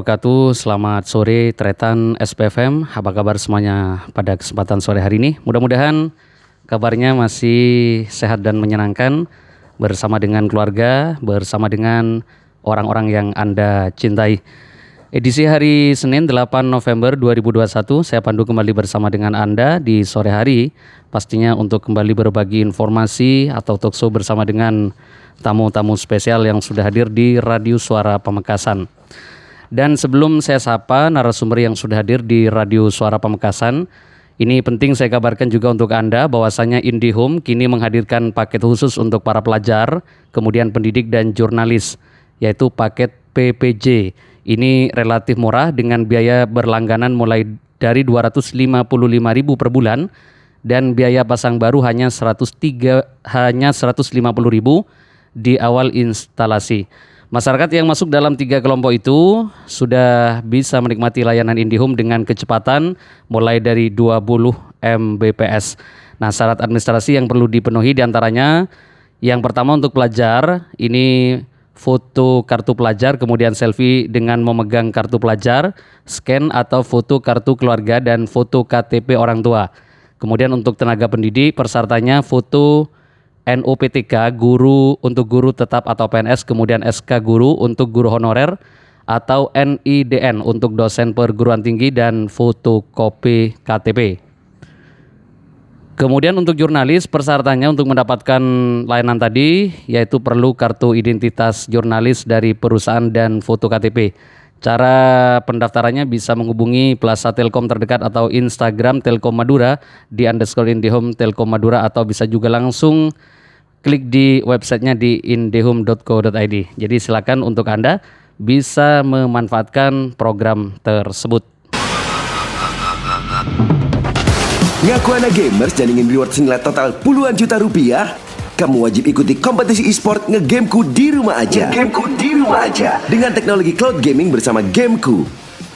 Wabarakatuh. Selamat sore Tretan SPFM. Apa kabar semuanya pada kesempatan sore hari ini? Mudah-mudahan kabarnya masih sehat dan menyenangkan bersama dengan keluarga, bersama dengan orang-orang yang Anda cintai. Edisi hari Senin 8 November 2021, saya Pandu kembali bersama dengan Anda di sore hari, pastinya untuk kembali berbagi informasi atau talkshow bersama dengan tamu-tamu spesial yang sudah hadir di Radio Suara Pamekasan. Dan sebelum saya sapa narasumber yang sudah hadir di Radio Suara Pamekasan, ini penting saya kabarkan juga untuk Anda bahwasanya IndiHome kini menghadirkan paket khusus untuk para pelajar, kemudian pendidik dan jurnalis, yaitu paket PPJ. Ini relatif murah dengan biaya berlangganan mulai dari Rp255.000 per bulan dan biaya pasang baru hanya Rp150.000 di awal instalasi. Masyarakat yang masuk dalam 3 kelompok itu sudah bisa menikmati layanan IndiHome dengan kecepatan mulai dari 20 Mbps. Nah, syarat administrasi yang perlu dipenuhi diantaranya yang pertama untuk pelajar, ini foto kartu pelajar, kemudian selfie dengan memegang kartu pelajar, scan atau foto kartu keluarga dan foto KTP orang tua. Kemudian untuk tenaga pendidik, persyaratannya foto NOPTK guru untuk guru tetap atau PNS, kemudian SK guru untuk guru honorer atau NIDN untuk dosen perguruan tinggi dan fotokopi KTP. Kemudian untuk jurnalis, persyaratannya untuk mendapatkan layanan tadi yaitu perlu kartu identitas jurnalis dari perusahaan dan foto KTP. Cara pendaftarannya bisa menghubungi Plaza Telkom terdekat atau Instagram Telkom Madura di _IndiHome Telkom Madura, atau bisa juga langsung klik di websitenya di indihome.co.id. Jadi silakan untuk Anda bisa memanfaatkan program tersebut. Ngaku anak gamers dan ingin reward senilai total puluhan juta rupiah? Kamu wajib ikuti kompetisi e-sport Ngegameku di rumah aja. Dengan teknologi cloud gaming bersama Gameku.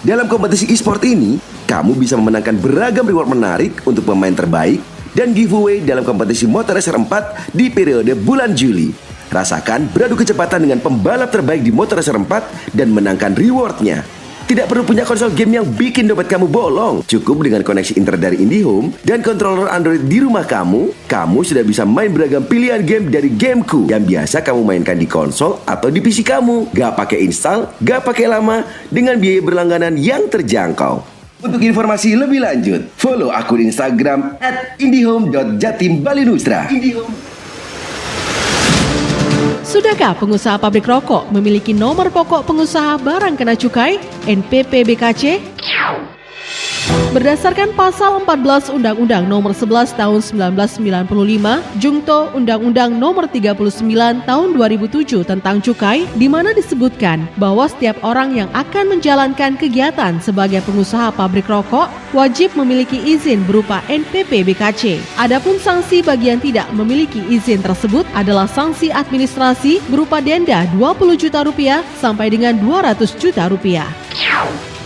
Dalam kompetisi e-sport ini, kamu bisa memenangkan beragam reward menarik untuk pemain terbaik dan giveaway dalam kompetisi Motor Racer 4 di periode bulan Juli. Rasakan beradu kecepatan dengan pembalap terbaik di Motor Racer 4 dan menangkan rewardnya. Tidak perlu punya konsol game yang bikin dompet kamu bolong. Cukup dengan koneksi internet dari IndiHome dan controller Android di rumah kamu sudah bisa main beragam pilihan game dari Gameku yang biasa kamu mainkan di konsol atau di PC kamu. Gak pakai install, gak pakai lama, dengan biaya berlangganan yang terjangkau. Untuk informasi lebih lanjut, follow akun Instagram @indihome.jatimbalinusra. Sudahkah pengusaha pabrik rokok memiliki nomor pokok pengusaha barang kena cukai (NPP BKC)? Berdasarkan pasal 14 Undang-Undang Nomor 11 Tahun 1995, Jungto Undang-Undang Nomor 39 Tahun 2007 tentang cukai, di mana disebutkan bahwa setiap orang yang akan menjalankan kegiatan sebagai pengusaha pabrik rokok wajib memiliki izin berupa NPP BKC. Adapun sanksi bagi yang tidak memiliki izin tersebut adalah sanksi administrasi berupa denda Rp20 juta sampai dengan Rp200 juta.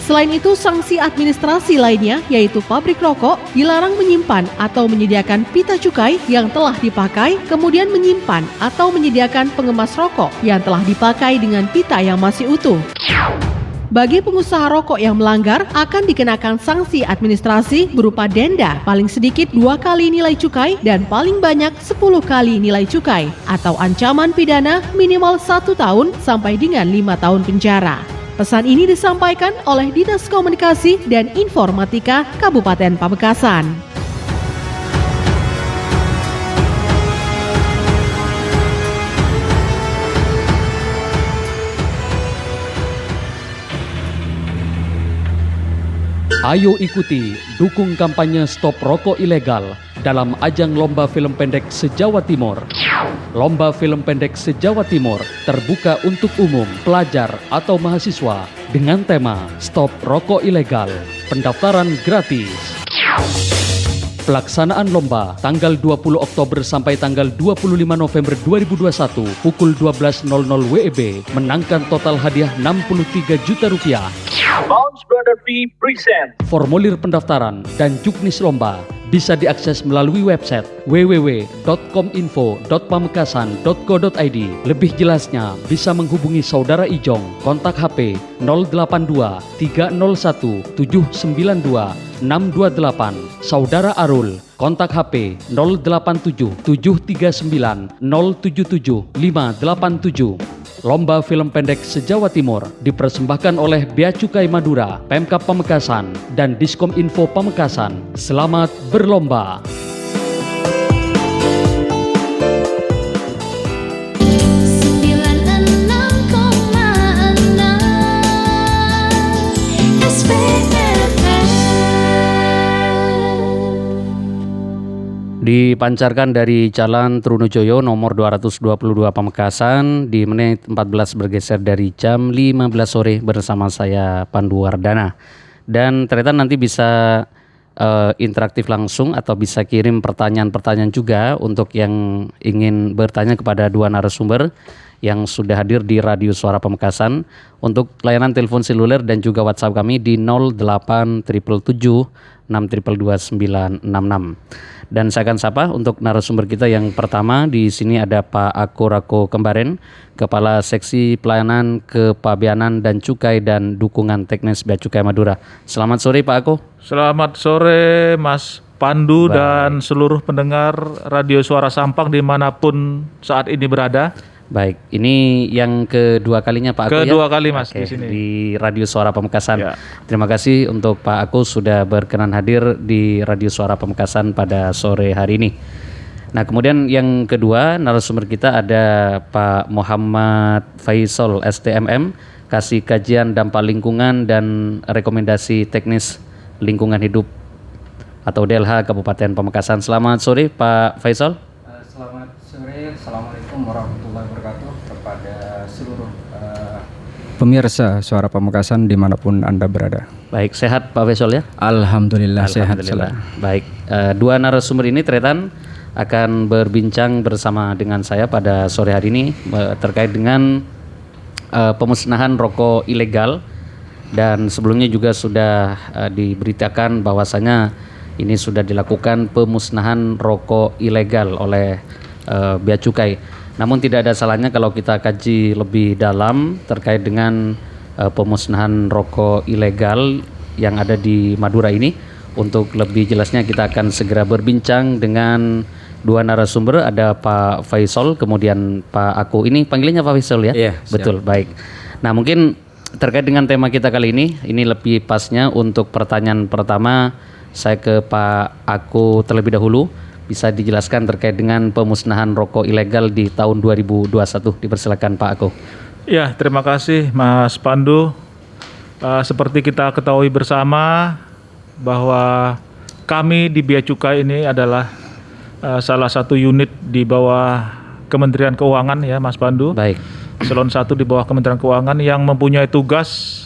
Selain itu, sanksi administrasi lainnya yaitu pabrik rokok dilarang menyimpan atau menyediakan pita cukai yang telah dipakai, kemudian menyimpan atau menyediakan pengemas rokok yang telah dipakai dengan pita yang masih utuh. Bagi pengusaha rokok yang melanggar akan dikenakan sanksi administrasi berupa denda paling sedikit 2 kali nilai cukai dan paling banyak 10 kali nilai cukai, atau ancaman pidana minimal 1 tahun sampai dengan 5 tahun penjara. Pesan ini disampaikan oleh Dinas Komunikasi dan Informatika Kabupaten Pamekasan. Ayo ikuti, dukung kampanye Stop Rokok Ilegal dalam ajang Lomba Film Pendek se-Jawa Timur. Lomba Film Pendek se-Jawa Timur terbuka untuk umum, pelajar atau mahasiswa dengan tema Stop Rokok Ilegal. Pendaftaran gratis. Pelaksanaan lomba tanggal 20 Oktober sampai tanggal 25 November 2021 pukul 12.00 WIB menangkan total hadiah Rp63 juta. Bounce Brother P present. Formulir pendaftaran dan juknis lomba bisa diakses melalui website www.kominfo.pamekasan.go.id. Lebih jelasnya bisa menghubungi Saudara Ijong, kontak HP 082 301 792 628. Saudara Arul, kontak HP 087 739 077 587. Lomba film pendek se-Jawa Timur dipersembahkan oleh Bea Cukai Madura, Pemkab Pamekasan, dan Diskom Info Pamekasan. Selamat berlomba! Dipancarkan dari Jalan Trunojoyo nomor 222 Pamekasan di menit 14 bergeser dari jam 15 sore bersama saya Pandu Wardana. Dan ternyata nanti bisa interaktif langsung atau bisa kirim pertanyaan-pertanyaan juga untuk yang ingin bertanya kepada dua narasumber yang sudah hadir di Radio Suara Pamekasan. Untuk layanan telepon seluler dan juga WhatsApp kami di 0877 6222966. Dan saya akan sapa untuk narasumber kita yang pertama. Di sini ada Pak Ako Rako Kembaren, Kepala Seksi Pelayanan Kepabeanan dan Cukai dan Dukungan Teknis Bea Cukai Madura. Selamat sore Pak Ako. Selamat sore Mas Pandu dan seluruh pendengar Radio Suara Sampang dimanapun saat ini berada. Baik, ini yang kedua kalinya Pak Ako Kedua ya? kali Mas Oke, di sini. di Radio Suara Pamekasan. Ya. Terima kasih untuk Pak Ako sudah berkenan hadir di Radio Suara Pamekasan pada sore hari ini. Nah, kemudian yang kedua narasumber kita ada Pak Muhammad Faisal STMM, Kasih Kajian Dampak Lingkungan dan Rekomendasi Teknis Lingkungan Hidup atau DLH Kabupaten Pamekasan. Selamat sore Pak Faisal. Selamat sore, Assalamualaikum warahmatullahi wabarakatuh kepada seluruh pemirsa Suara Pamekasan dimanapun Anda berada. Baik, sehat Pak Faisal ya? Alhamdulillah sehat Alhamdulillah. selalu. Baik, dua narasumber ini Tretan akan berbincang bersama dengan saya pada sore hari ini terkait dengan pemusnahan rokok ilegal. Dan sebelumnya juga sudah diberitakan bahwasanya ini sudah dilakukan pemusnahan rokok ilegal oleh Bea Cukai. Namun tidak ada salahnya kalau kita kaji lebih dalam terkait dengan pemusnahan rokok ilegal yang ada di Madura ini. Untuk lebih jelasnya kita akan segera berbincang dengan dua narasumber, ada Pak Faisal kemudian Pak Ako. Ini panggilannya Pak Faisal ya? Iya, betul, baik. Nah, mungkin terkait dengan tema kita kali ini lebih pasnya untuk pertanyaan pertama saya ke Pak Ako terlebih dahulu. Bisa dijelaskan terkait dengan pemusnahan rokok ilegal di tahun 2021. Dipersilakan Pak Ako. Ya, terima kasih Mas Pandu. Seperti kita ketahui bersama bahwa kami di Bea Cukai ini adalah salah satu unit di bawah Kementerian Keuangan ya Mas Pandu. Baik. Eselon 1 di bawah Kementerian Keuangan yang mempunyai tugas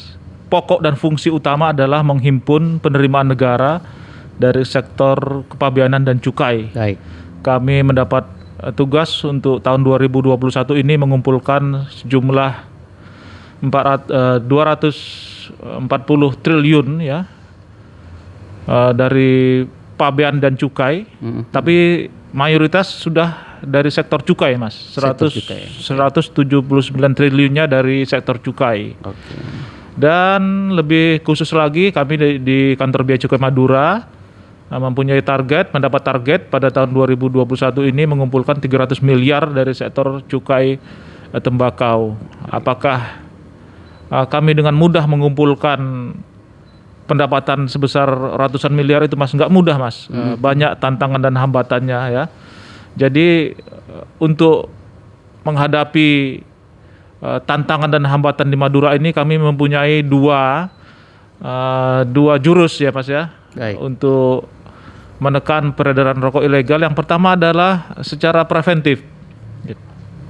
pokok dan fungsi utama adalah menghimpun penerimaan negara dari sektor kepabeanan dan cukai. Baik. Kami mendapat tugas untuk tahun 2021 ini mengumpulkan sejumlah 240 triliun ya dari pabean dan cukai. Tapi mayoritas sudah dari sektor cukai Mas. Sektor cukai. 179 triliunnya dari sektor cukai. Oke. Dan lebih khusus lagi kami di kantor Bea Cukai Madura mempunyai mendapat target pada tahun 2021 ini mengumpulkan 300 miliar dari sektor cukai tembakau. Apakah kami dengan mudah mengumpulkan pendapatan sebesar ratusan miliar itu Mas? Nggak mudah Mas, banyak tantangan dan hambatannya ya. Jadi untuk menghadapi tantangan dan hambatan di Madura ini kami mempunyai dua jurus ya Mas ya. Baik. Untuk menekan peredaran rokok ilegal. Yang pertama adalah secara preventif.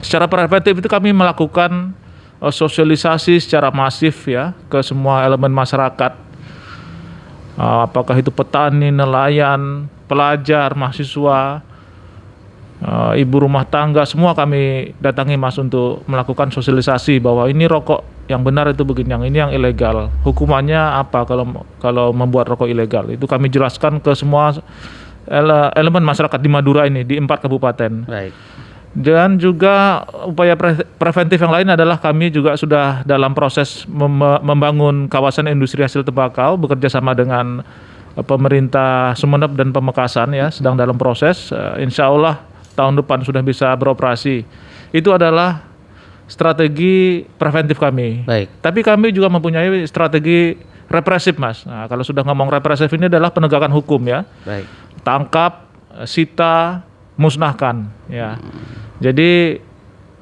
Secara preventif itu kami melakukan sosialisasi secara masif ya ke semua elemen masyarakat. Apakah itu petani, nelayan, pelajar, mahasiswa, ibu rumah tangga, semua kami datangi Mas untuk melakukan sosialisasi bahwa ini rokok yang benar itu begini, yang ini yang ilegal. Hukumannya apa kalau membuat rokok ilegal? Itu kami jelaskan ke semua elemen masyarakat di Madura ini di 4 kabupaten. Baik. Dan juga upaya preventif yang lain adalah kami juga sudah dalam proses membangun kawasan industri hasil tembakau bekerja sama dengan pemerintah Sumeneb dan Pamekasan ya, sedang dalam proses. Insya Allah tahun depan sudah bisa beroperasi. Itu adalah strategi preventif kami. Baik. Tapi kami juga mempunyai strategi represif, Mas. Nah, kalau sudah ngomong represif ini adalah penegakan hukum ya. Baik. Tangkap, sita, musnahkan ya. Jadi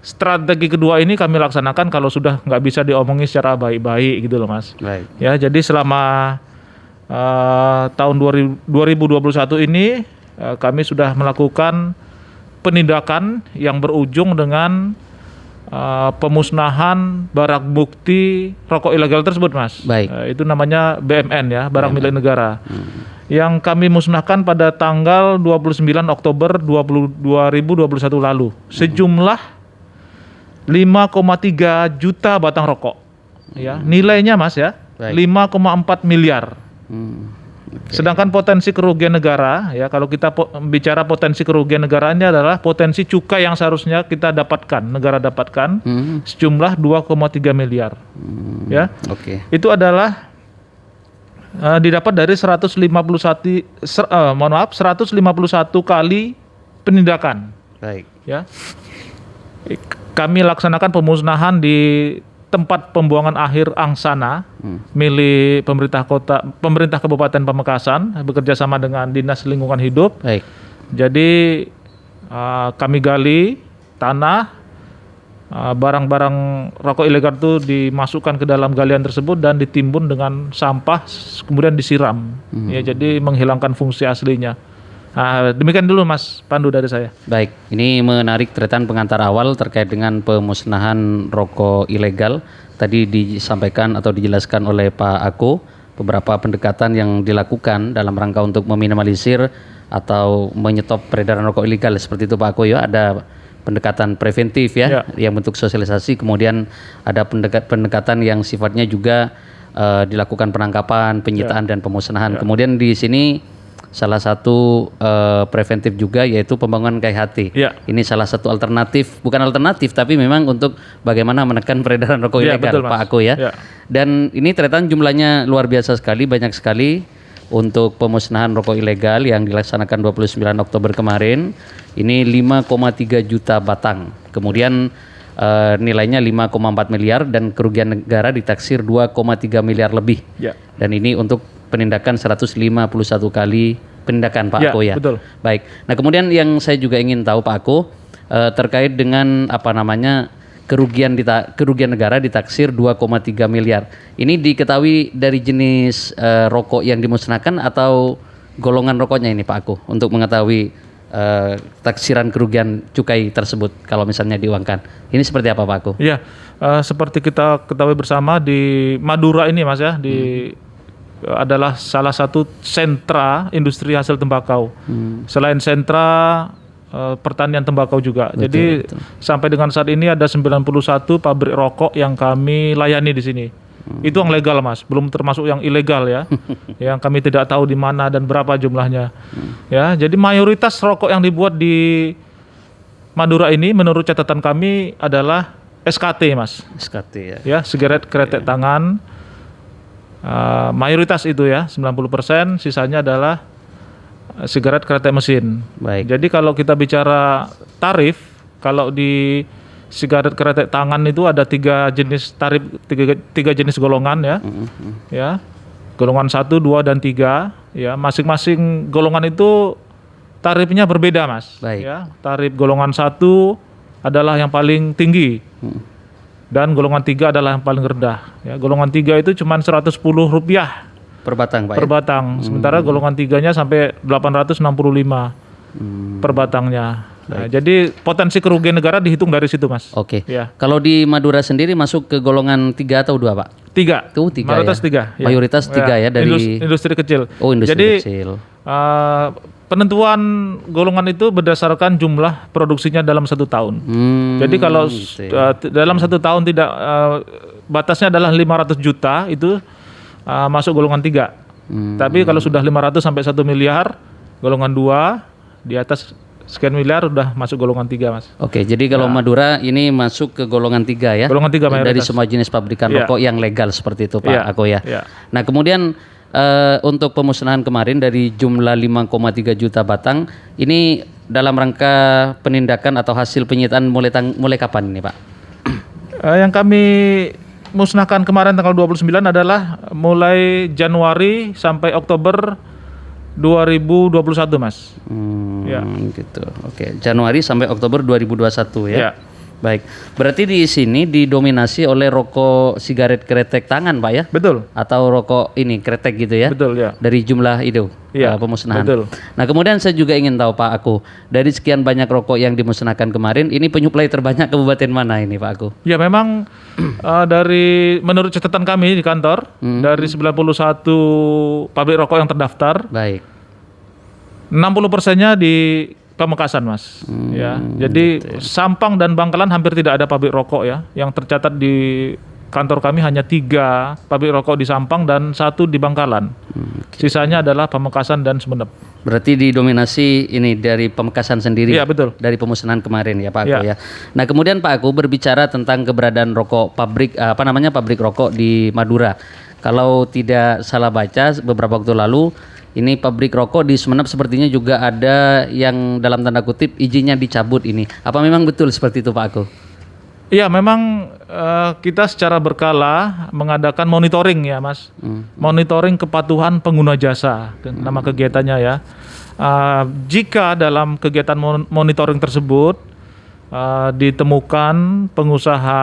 strategi kedua ini kami laksanakan kalau sudah nggak bisa diomongi secara baik-baik gitu loh, Mas. Baik. Ya, jadi selama tahun 2021 ini kami sudah melakukan penindakan yang berujung dengan pemusnahan barang bukti rokok ilegal tersebut, Mas. Baik. Itu namanya BMN ya, barang milik negara. Yang kami musnahkan pada tanggal 29 Oktober 2021 lalu. Sejumlah 5,3 juta batang rokok. Ya, nilainya, Mas ya, Baik. 5,4 miliar. Oke. Sedangkan potensi kerugian negara, ya kalau kita bicara potensi kerugian negara ini adalah potensi cukai yang seharusnya kita dapatkan, negara dapatkan sejumlah 2,3 miliar. Ya, Oke. itu adalah didapat dari 151 kali penindakan. Baik. Ya, kami laksanakan pemusnahan di tempat pembuangan akhir Angsana milik pemerintah Kabupaten Pamekasan bekerja sama dengan Dinas Lingkungan Hidup. Baik. Jadi kami gali tanah, barang-barang rokok ilegal itu dimasukkan ke dalam galian tersebut dan ditimbun dengan sampah, kemudian disiram. Ya, jadi menghilangkan fungsi aslinya. Nah, demikian dulu Mas Pandu dari saya. Baik, ini menarik deretan pengantar awal terkait dengan pemusnahan rokok ilegal. Tadi disampaikan atau dijelaskan oleh Pak Ako beberapa pendekatan yang dilakukan dalam rangka untuk meminimalisir atau menyetop peredaran rokok ilegal seperti itu Pak Ako ya. Ada pendekatan preventif ya, yang bentuk sosialisasi, kemudian ada pendekatan yang sifatnya juga dilakukan penangkapan, penyitaan dan pemusnahan. Kemudian di sini salah satu preventif juga yaitu pembangunan KHT. Ini salah satu alternatif, bukan alternatif tapi memang untuk bagaimana menekan peredaran rokok ilegal, betul, Pak Ako ya. Dan ini ternyata jumlahnya luar biasa sekali, banyak sekali untuk pemusnahan rokok ilegal yang dilaksanakan 29 Oktober kemarin. Ini 5,3 juta batang. Kemudian nilainya 5,4 miliar dan kerugian negara ditaksir 2,3 miliar lebih. Dan ini untuk penindakan 151 kali penindakan Pak Ako ya. Betul. Baik. Nah, kemudian yang saya juga ingin tahu Pak Ako terkait dengan kerugian negara ditaksir 2,3 miliar. Ini diketahui dari jenis rokok yang dimusnahkan atau golongan rokoknya ini Pak Ako untuk mengetahui taksiran kerugian cukai tersebut kalau misalnya diuangkan. Ini seperti apa Pak Ako? Iya, seperti kita ketahui bersama di Madura ini Mas ya, adalah salah satu sentra industri hasil tembakau. Selain sentra pertanian tembakau juga. Jadi sampai dengan saat ini ada 91 pabrik rokok yang kami layani di sini. Itu yang legal Mas, belum termasuk yang ilegal ya. Yang kami tidak tahu di mana dan berapa jumlahnya. Ya, jadi mayoritas rokok yang dibuat di Madura ini menurut catatan kami adalah SKT Mas. SKT ya. Ya, sigaret kretek tangan. Mayoritas itu ya, 90%, sisanya adalah sigaret kretek mesin. Baik. Jadi kalau kita bicara tarif, kalau di sigaret kretek tangan itu ada tiga jenis tarif, tiga jenis golongan ya. Ya. Golongan 1, 2 dan 3 ya, masing-masing golongan itu tarifnya berbeda Mas. Baik. Ya, tarif golongan 1 adalah yang paling tinggi. Dan golongan 3 adalah yang paling rendah. Ya, golongan 3 itu cuma Rp110 per batang Pak. Per batang. Sementara golongan 3-nya sampai 865 per batangnya. Nah, jadi potensi kerugian negara dihitung dari situ Mas. Oke. Ya. Kalau di Madura sendiri masuk ke golongan 3 atau 2 Pak? 3. Tuh 3 Mayoritas ya? 3. Ya. Mayoritas 3 ya dari industri kecil. Oh, industri jadi, kecil. Penentuan golongan itu berdasarkan jumlah produksinya dalam 1 tahun. Jadi kalau dalam 1 tahun tidak batasnya adalah 500 juta itu masuk golongan 3. Tapi kalau sudah 500 sampai 1 miliar golongan 2, di atas sekian miliar udah masuk golongan 3, Mas. Oke, jadi kalau Madura ini masuk ke golongan 3 ya. Golongan 3 mayoritas. Dari semua jenis pabrikan Iya. rokok yang legal seperti itu Pak Iya, Ako ya. iya. Nah, kemudian untuk pemusnahan kemarin dari jumlah 5,3 juta batang ini dalam rangka penindakan atau hasil penyitaan mulai kapan ini Pak? Yang kami musnahkan kemarin tanggal 29 adalah mulai Januari sampai Oktober 2021, Mas. Ya. Gitu. Oke, Januari sampai Oktober 2021 ya. Ya. Baik. Berarti di sini didominasi oleh rokok sigaret kretek tangan, Pak ya? Betul. Atau rokok ini kretek gitu ya? Betul, ya. Dari jumlah itu Iya, pemusnahan. betul. Nah, kemudian saya juga ingin tahu Pak Aku, dari sekian banyak rokok yang dimusnahkan kemarin, ini penyuplai terbanyak kabupaten mana ini Pak Aku? Ya memang dari menurut catatan kami di kantor dari 91 pabrik rokok yang terdaftar, Baik. 60%-nya di Pamekasan, Mas. Ya. Jadi Sampang dan Bangkalan hampir tidak ada pabrik rokok ya. Yang tercatat di kantor kami hanya 3 pabrik rokok di Sampang dan 1 di Bangkalan. Sisanya adalah Pamekasan dan Sumeneb. Berarti didominasi ini dari Pamekasan sendiri. Iya, betul. Dari pemusnahan kemarin ya Pak Aku Iya. ya. Nah, kemudian Pak Aku berbicara tentang keberadaan rokok pabrik pabrik rokok di Madura. Kalau tidak salah baca beberapa waktu lalu ini pabrik rokok di Sumeneb sepertinya juga ada yang dalam tanda kutip izinnya dicabut ini. Apa memang betul seperti itu Pak Aku? Iya, memang kita secara berkala mengadakan monitoring ya, Mas. Monitoring kepatuhan pengguna jasa, nama kegiatannya ya. Jika dalam kegiatan monitoring tersebut ditemukan pengusaha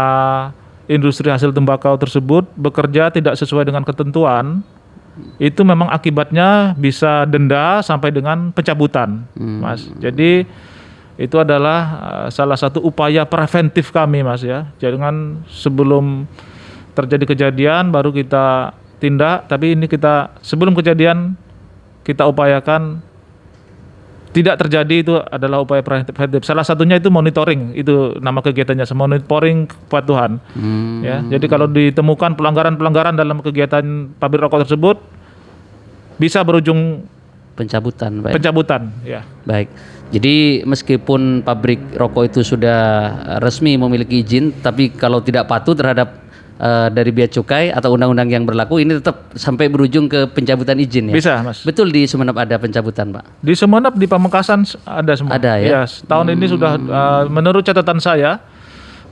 industri hasil tembakau tersebut bekerja tidak sesuai dengan ketentuan, itu memang akibatnya bisa denda sampai dengan pencabutan, Mas. Jadi itu adalah salah satu upaya preventif kami, Mas ya. Jangan sebelum terjadi kejadian baru kita tindak, tapi ini kita sebelum kejadian kita upayakan tidak terjadi, itu adalah upaya preventif. Salah satunya itu monitoring, itu nama kegiatannya, monitoring kepatuhan. Ya, jadi kalau ditemukan pelanggaran-pelanggaran dalam kegiatan pabrik rokok tersebut bisa berujung Pencabutan, Pak. pencabutan, ya. Baik. Jadi meskipun pabrik rokok itu sudah resmi memiliki izin, tapi kalau tidak patuh terhadap dari bea cukai atau undang-undang yang berlaku, ini tetap sampai berujung ke pencabutan izin ya. Bisa, Mas. Betul di Sumeneb ada pencabutan, Pak. Di Sumeneb, di Pamekasan ada semua. Ada ya? Tahun ini sudah menurut catatan saya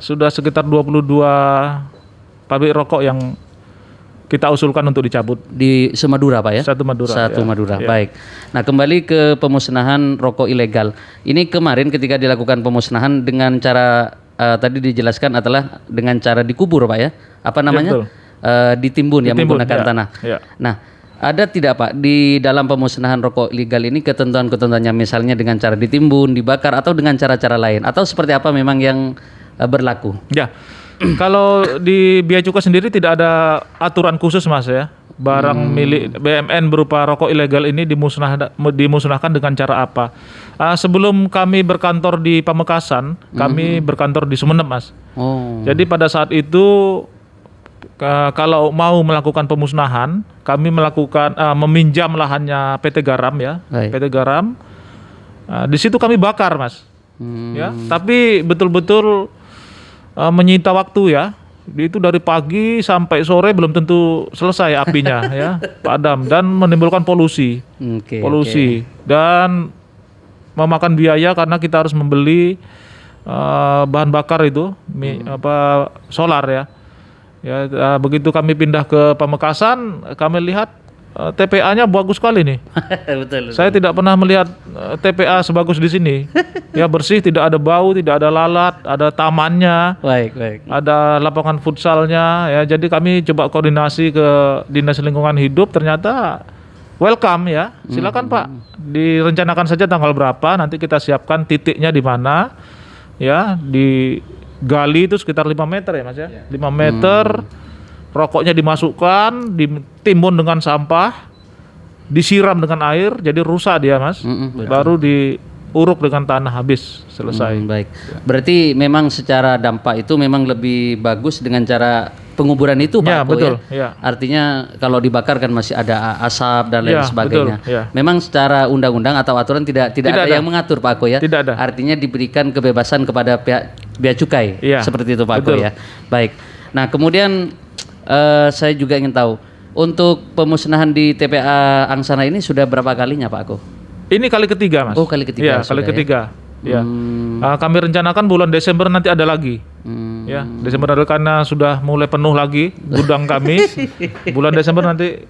sudah sekitar 22 pabrik rokok yang kita usulkan untuk dicabut. Di Semadura, Pak ya? Satu Madura. Satu ya. Madura. Ya. Baik. Nah, kembali ke pemusnahan rokok ilegal. Ini kemarin ketika dilakukan pemusnahan dengan cara tadi dijelaskan adalah dengan cara dikubur, Pak ya? Apa namanya? betul. Ditimbun ya, Ditimbun, menggunakan ya. tanah. Ya. Nah, ada tidak Pak di dalam pemusnahan rokok ilegal ini ketentuan-ketentuannya, misalnya dengan cara ditimbun, dibakar, atau dengan cara-cara lain, atau seperti apa memang yang berlaku? Ya. Kalau di bea cukai sendiri tidak ada aturan khusus, Mas ya. Barang milik BMN berupa rokok ilegal ini dimusnahkan dengan cara apa? Sebelum kami berkantor di Pamekasan, kami berkantor di Sumeneb, Mas. Oh. Jadi pada saat itu kalau mau melakukan pemusnahan, kami melakukan meminjam lahannya PT Garam ya, Baik. PT Garam. Di situ kami bakar, Mas. Ya, tapi betul-betul menyita waktu ya. Itu dari pagi sampai sore belum tentu selesai apinya ya, Pak Adam, dan menimbulkan polusi. Oke, Polusi dan memakan biaya karena kita harus membeli bahan bakar itu solar ya. Ya, begitu kami pindah ke Pamekasan, kami lihat TPA-nya bagus sekali nih. Betul. Saya tidak pernah melihat TPA sebagus di sini. Ya, bersih, tidak ada bau, tidak ada lalat, ada tamannya, Baik. ada lapangan futsalnya. Ya, jadi kami coba koordinasi ke Dinas Lingkungan Hidup, ternyata welcome ya. Silakan Pak, direncanakan saja tanggal berapa, nanti kita siapkan titiknya di mana. Ya, digali itu sekitar 5 meter ya Mas ya. 5 meter. Rokoknya dimasukkan, ditimbun dengan sampah, disiram dengan air, jadi rusak dia Mas. Betul. Baru uruk dengan tanah habis selesai. Baik. Berarti memang secara dampak itu memang lebih bagus dengan cara penguburan itu Pak Ya, Ako, betul, ya. ya. Artinya kalau dibakar kan masih ada asap dan lain Ya, sebagainya. betul, ya. Memang secara undang-undang atau aturan tidak ada yang mengatur Pak Ako ya. Tidak ada. Artinya diberikan kebebasan kepada pihak bea cukai. Ya, Seperti itu Pak Ako betul. ya. Baik. Nah, kemudian saya juga ingin tahu untuk pemusnahan di TPA Angsana ini sudah berapa kalinya Pak Ako? Ini kali ketiga, Mas. Oh, kali ketiga Ya, sudah, kali ya. ketiga. Ya. Kami rencanakan bulan Desember nanti ada lagi. Ya, Desember ada karena sudah mulai penuh lagi gudang kami. Bulan Desember nanti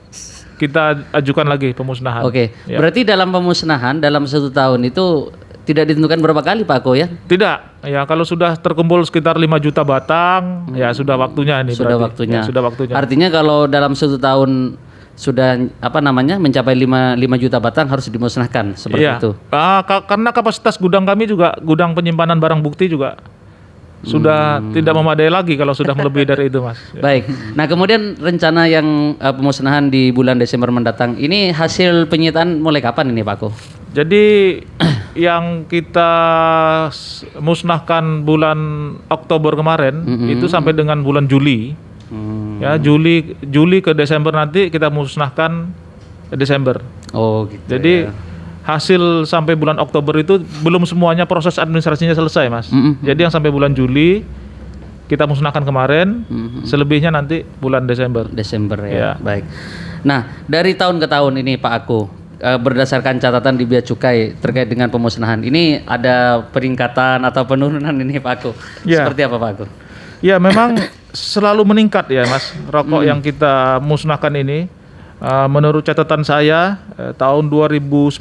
kita ajukan lagi pemusnahan. Oke. Ya. Berarti dalam pemusnahan dalam 1 tahun itu tidak ditentukan berapa kali Pak Ako ya? Tidak. Ya, kalau sudah terkumpul sekitar 5 juta batang, ya sudah waktunya ini Sudah berarti. waktunya. Ya, sudah waktunya. Artinya kalau dalam 1 tahun sudah mencapai 5 juta batang harus dimusnahkan seperti Iya. itu. Karena kapasitas gudang kami juga gudang penyimpanan barang bukti juga sudah tidak memadai lagi kalau sudah melebihi dari itu, Mas. Ya. Baik. Nah, kemudian rencana yang pemusnahan di bulan Desember mendatang ini hasil penyitaan mulai kapan ini Pak Ako? Jadi yang kita musnahkan bulan Oktober kemarin itu sampai dengan bulan Juli. Ya, Juli ke Desember nanti kita musnahkan Desember. Oh, gitu. Jadi ya. hasil sampai bulan Oktober itu belum semuanya proses administrasinya selesai, Mas. Jadi yang sampai bulan Juli kita musnahkan kemarin, selebihnya nanti bulan Desember. Desember ya. Ya. Baik. Nah, dari tahun ke tahun ini Pak Ako, berdasarkan catatan di Bea Cukai terkait dengan pemusnahan, ini ada peningkatan atau penurunan ini Pak Ako? Ya. Seperti apa Pak Ako? Ya, memang selalu meningkat ya, Mas. Rokok yang kita musnahkan ini menurut catatan saya tahun 2019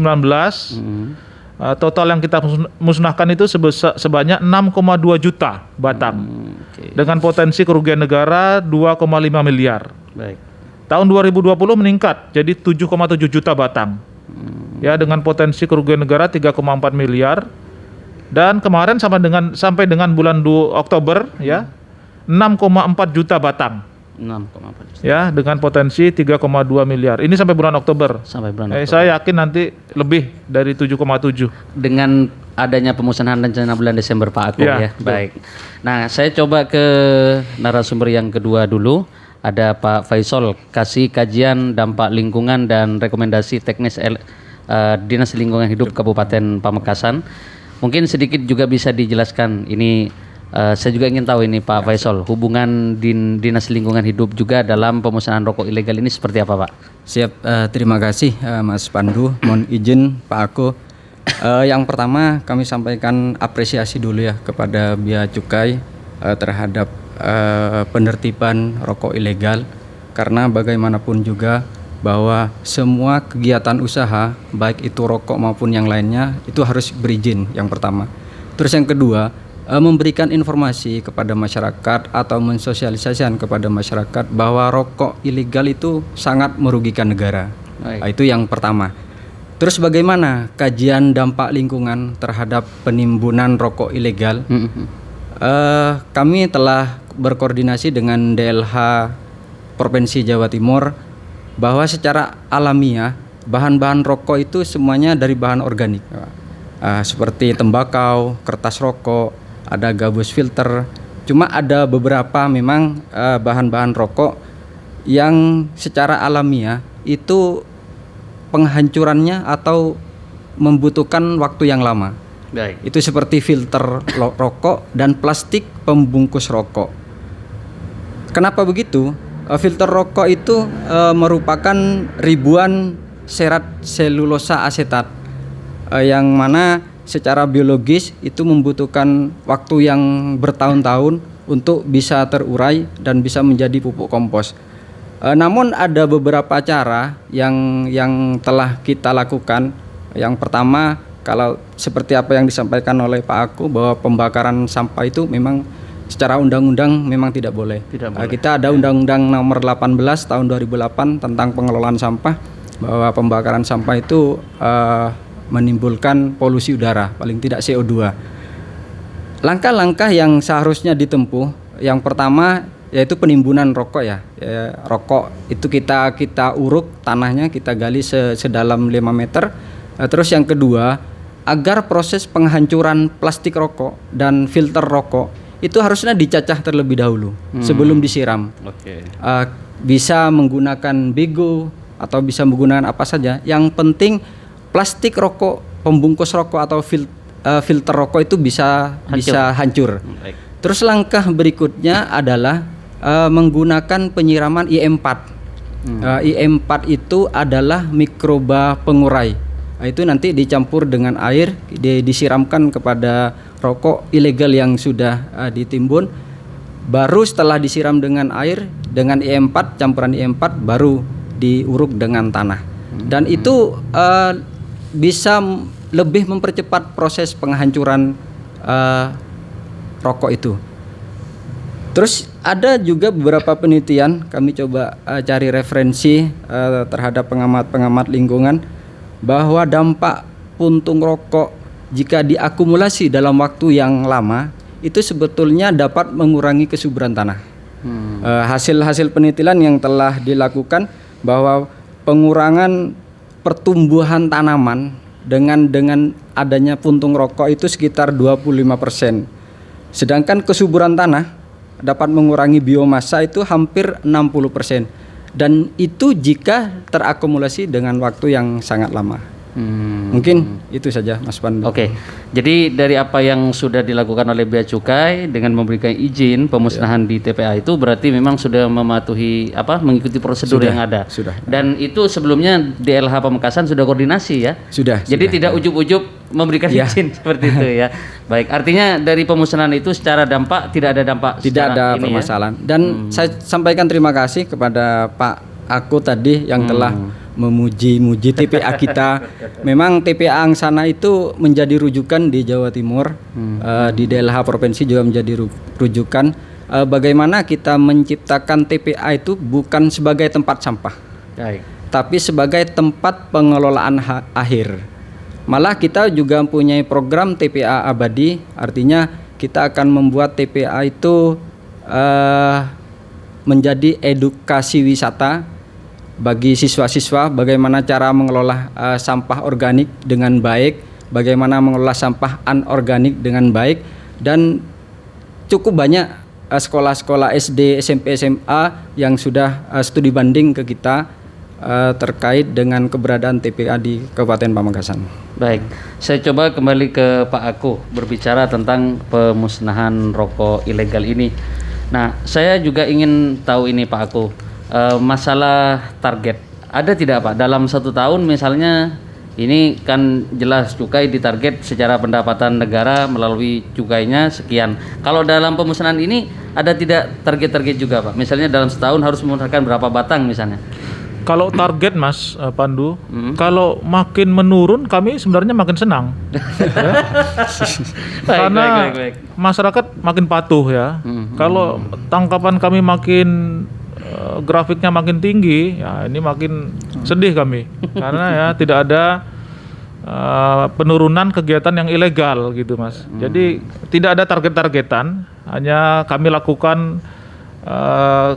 total yang kita musnahkan itu sebanyak 6,2 juta batang dengan potensi kerugian negara 2,5 miliar. Baik. Tahun 2020 meningkat jadi 7,7 juta batang. Ya, dengan potensi kerugian negara 3,4 miliar. Dan kemarin sampai dengan bulan Oktober ya 6,4 juta batang. 6,4 juta. Ya, dengan potensi 3,2 miliar. Ini sampai bulan Oktober. Sampai bulan Oktober. Saya yakin nanti lebih dari 7,7. Dengan adanya pemusnahan rencana bulan Desember Pak Ako Ya, ya. betul. Baik. Nah, saya coba ke narasumber yang kedua dulu. Ada Pak Faisal, kasih kajian dampak lingkungan dan rekomendasi teknis Dinas Lingkungan Hidup Kabupaten Pamekasan. Mungkin sedikit juga bisa dijelaskan ini. Saya juga ingin tahu ini Pak Faisal, hubungan Dinas Lingkungan Hidup juga dalam pemusnahan rokok ilegal ini seperti apa Pak? Siap, terima kasih Mas Pandu. Mohon izin Pak Ako. Yang pertama kami sampaikan apresiasi dulu ya kepada Bea Cukai terhadap penertiban rokok ilegal, karena bagaimanapun juga bahwa semua kegiatan usaha baik itu rokok maupun yang lainnya itu harus berizin yang pertama. Terus yang kedua, memberikan informasi kepada masyarakat atau mensosialisasikan kepada masyarakat bahwa rokok ilegal itu sangat merugikan negara. Baik. Itu yang pertama. Terus bagaimana kajian dampak lingkungan terhadap penimbunan rokok ilegal? Kami telah berkoordinasi dengan DLH Provinsi Jawa Timur bahwa secara alamiah bahan-bahan rokok itu semuanya dari bahan organik, seperti tembakau, kertas rokok, ada gabus filter. Cuma ada beberapa memang bahan-bahan rokok yang secara alamiah itu penghancurannya atau membutuhkan waktu yang lama. Baik. Itu seperti filter rokok dan plastik pembungkus rokok. Kenapa begitu? Filter rokok itu merupakan ribuan serat selulosa asetat yang mana secara biologis itu membutuhkan waktu yang bertahun-tahun untuk bisa terurai dan bisa menjadi pupuk kompos. Namun ada beberapa cara yang telah kita lakukan. Yang pertama, kalau seperti apa yang disampaikan oleh Pak Ako bahwa pembakaran sampah itu memang secara undang-undang memang tidak boleh. Kita ada Undang-Undang Nomor 18 Tahun 2008 tentang pengelolaan sampah, bahwa pembakaran sampah itu menimbulkan polusi udara, paling tidak CO2. Langkah-langkah yang seharusnya ditempuh, yang pertama yaitu penimbunan rokok ya. Rokok itu kita uruk tanahnya, kita gali sedalam 5 meter. Terus yang kedua, agar proses penghancuran plastik rokok dan filter rokok itu harusnya dicacah terlebih dahulu sebelum disiram. Oke. Bisa menggunakan bego atau bisa menggunakan apa saja. Yang penting plastik rokok, pembungkus rokok atau filter rokok itu bisa hancur. Baik. Terus langkah berikutnya adalah menggunakan penyiraman IM4. IM4 itu adalah mikroba pengurai. Itu nanti dicampur dengan air, disiramkan kepada rokok ilegal yang sudah ditimbun. Baru setelah disiram dengan air, dengan IM4, campuran IM4, baru diuruk dengan tanah. Dan itu bisa lebih mempercepat proses penghancuran rokok itu. Terus ada juga beberapa penelitian, kami coba cari referensi terhadap pengamat-pengamat lingkungan, bahwa dampak puntung rokok jika diakumulasi dalam waktu yang lama itu sebetulnya dapat mengurangi kesuburan tanah. Hasil-hasil penelitian yang telah dilakukan bahwa pengurangan pertumbuhan tanaman dengan adanya puntung rokok itu sekitar 25%. Sedangkan kesuburan tanah dapat mengurangi biomasa itu hampir 60%. Dan itu jika terakumulasi dengan waktu yang sangat lama. Mungkin itu saja Mas Pandu. Oke, jadi dari apa yang sudah dilakukan oleh Bea Cukai dengan memberikan izin pemusnahan di TPA itu berarti memang sudah mematuhi mengikuti prosedur yang ada. Sudah. Dan itu sebelumnya DLH Pamekasan sudah koordinasi ya. Sudah. Jadi tidak ujub-ujub memberikan izin seperti itu ya. Baik, artinya dari pemusnahan itu secara dampak tidak ada dampak. Tidak ada permasalahan. Dan saya sampaikan terima kasih kepada Pak Aku tadi yang telah memuji-muji TPA kita. Memang TPA Angsana itu menjadi rujukan di Jawa Timur, di DLH Provinsi juga menjadi rujukan. Bagaimana kita menciptakan TPA itu bukan sebagai tempat sampah, tapi sebagai tempat pengelolaan akhir. Malah kita juga mempunyai program TPA abadi, artinya kita akan membuat TPA itu menjadi edukasi wisata bagi siswa-siswa, bagaimana cara mengelola sampah organik dengan baik, bagaimana mengelola sampah anorganik dengan baik, dan cukup banyak sekolah-sekolah SD, SMP, SMA yang sudah studi banding ke kita terkait dengan keberadaan TPA di Kabupaten Pamekasan. Baik, saya coba kembali ke Pak Aku berbicara tentang pemusnahan rokok ilegal ini. Nah, saya juga ingin tahu ini Pak Aku. Masalah target ada tidak Pak dalam 1 tahun misalnya, ini kan jelas cukai ditarget secara pendapatan negara melalui cukainya sekian. Kalau dalam pemusnahan ini ada tidak target-target juga Pak, misalnya dalam setahun harus memusnahkan berapa batang misalnya? Kalau target Mas Pandu, kalau makin menurun kami sebenarnya makin senang. Karena masyarakat makin patuh ya. Kalau tangkapan kami makin grafiknya makin tinggi, ya ini makin sedih kami karena ya tidak ada penurunan kegiatan yang ilegal gitu Mas. Jadi tidak ada target-targetan, hanya kami lakukan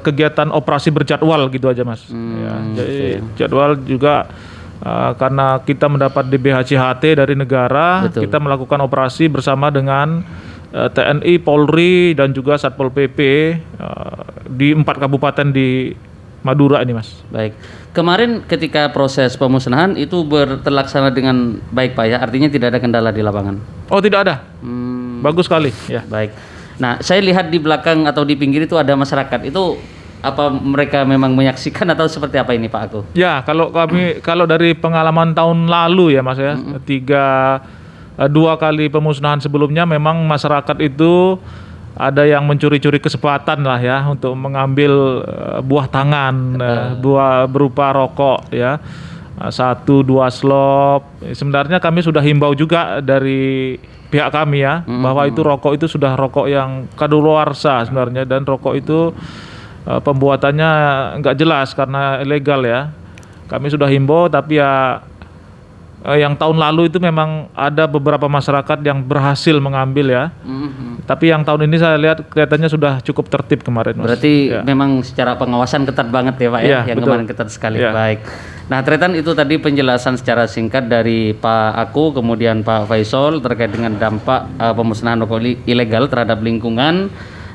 kegiatan operasi berjadwal gitu aja Mas. Ya, jadi jadwal juga karena kita mendapat DBHCHT dari negara. Betul. Kita melakukan operasi bersama dengan TNI, Polri dan juga Satpol PP di 4 kabupaten di Madura ini Mas. Baik. Kemarin ketika proses pemusnahan itu terlaksana dengan baik Pak ya, artinya tidak ada kendala di lapangan? Oh tidak ada. Bagus sekali ya. Baik. Nah saya lihat di belakang atau di pinggir itu ada masyarakat, itu apa mereka memang menyaksikan atau seperti apa ini Pak Aku? Ya kalau dari pengalaman tahun lalu ya Mas ya, 2 kali pemusnahan sebelumnya memang masyarakat itu ada yang mencuri-curi kesempatan lah ya untuk mengambil buah tangan, buah berupa rokok ya, 1-2 slop. Sebenarnya kami sudah himbau juga dari pihak kami ya, bahwa itu rokok itu sudah rokok yang kadaluarsa sebenarnya, dan rokok itu pembuatannya nggak jelas karena ilegal ya. Kami sudah himbau, tapi ya yang tahun lalu itu memang ada beberapa masyarakat yang berhasil mengambil ya. Tapi yang tahun ini saya lihat kelihatannya sudah cukup tertib kemarin, Mas. Berarti Ya. memang secara pengawasan ketat banget ya Pak ya, Iya, yang betul. kemarin ketat sekali. Iya. Baik. Nah, Tretan, itu tadi penjelasan secara singkat dari Pak Aku kemudian Pak Faisal terkait dengan dampak pemusnahan rokok ilegal terhadap lingkungan,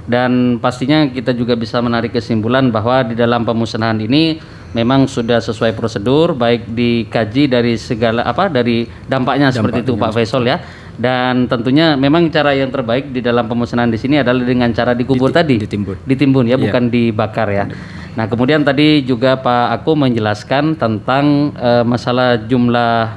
dan pastinya kita juga bisa menarik kesimpulan bahwa di dalam pemusnahan ini memang sudah sesuai prosedur, baik dikaji dari segala dari dampaknya seperti itu Pak Faisal ya. Dan tentunya memang cara yang terbaik di dalam pemusnahan di sini adalah dengan cara dikubur tadi, ditimbun ya, bukan dibakar ya. Nah, kemudian tadi juga Pak Aku menjelaskan tentang masalah jumlah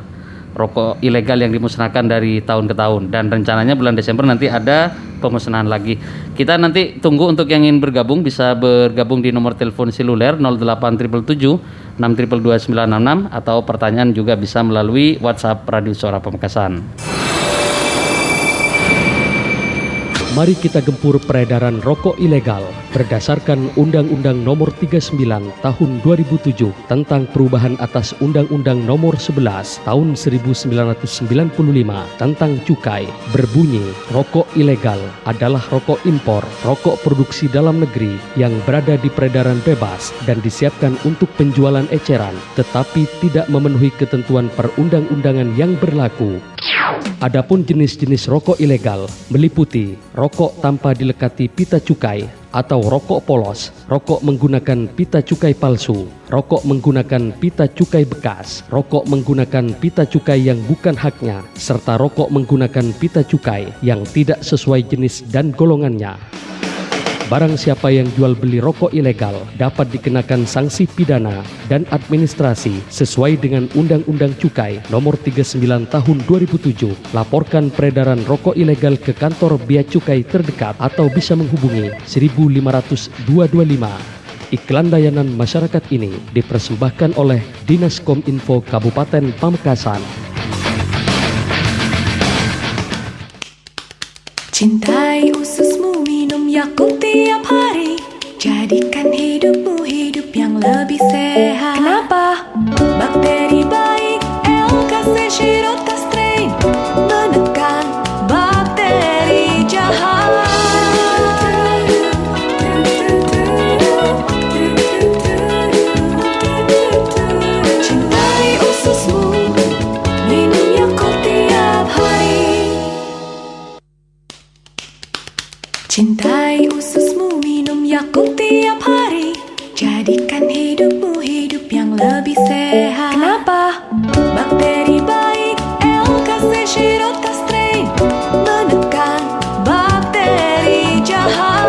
rokok ilegal yang dimusnahkan dari tahun ke tahun, dan rencananya bulan Desember nanti ada pemusnahan lagi. Kita nanti tunggu untuk yang ingin bergabung, bisa bergabung di nomor telepon seluler 08777 622 966, atau pertanyaan juga bisa melalui WhatsApp Radio Suara Pamekasan. Mari kita gempur peredaran rokok ilegal berdasarkan Undang-Undang Nomor 39 Tahun 2007 tentang perubahan atas Undang-Undang Nomor 11 Tahun 1995 tentang cukai, berbunyi rokok ilegal adalah rokok impor, rokok produksi dalam negeri yang berada di peredaran bebas dan disiapkan untuk penjualan eceran tetapi tidak memenuhi ketentuan perundang-undangan yang berlaku. Adapun jenis-jenis rokok ilegal meliputi rokok tanpa dilekati pita cukai atau rokok polos, rokok menggunakan pita cukai palsu, rokok menggunakan pita cukai bekas, rokok menggunakan pita cukai yang bukan haknya, serta rokok menggunakan pita cukai yang tidak sesuai jenis dan golongannya. Barang siapa yang jual beli rokok ilegal dapat dikenakan sanksi pidana dan administrasi sesuai dengan Undang-Undang Cukai Nomor 39 Tahun 2007. Laporkan peredaran rokok ilegal ke kantor bea cukai terdekat atau bisa menghubungi 1500 225. Iklan layanan masyarakat ini dipersembahkan oleh Dinas Kominfo Kabupaten Pamekasan. Cintai ususmu, minum Yakult tiap hari. Jadikan hidupmu hidup yang lebih sehat. Kenapa? Bakteri baik, L-Casechirotta strain, menekan bakteri jahat. Cintai ususmu, minum Yakult tiap hari. Cintai ususmu, minum Yakult tiap hari. Jadikan hidupmu hidup yang lebih sehat. Kenapa? Bakteri baik, L-Casechirotta strain, menekan bakteri jahat.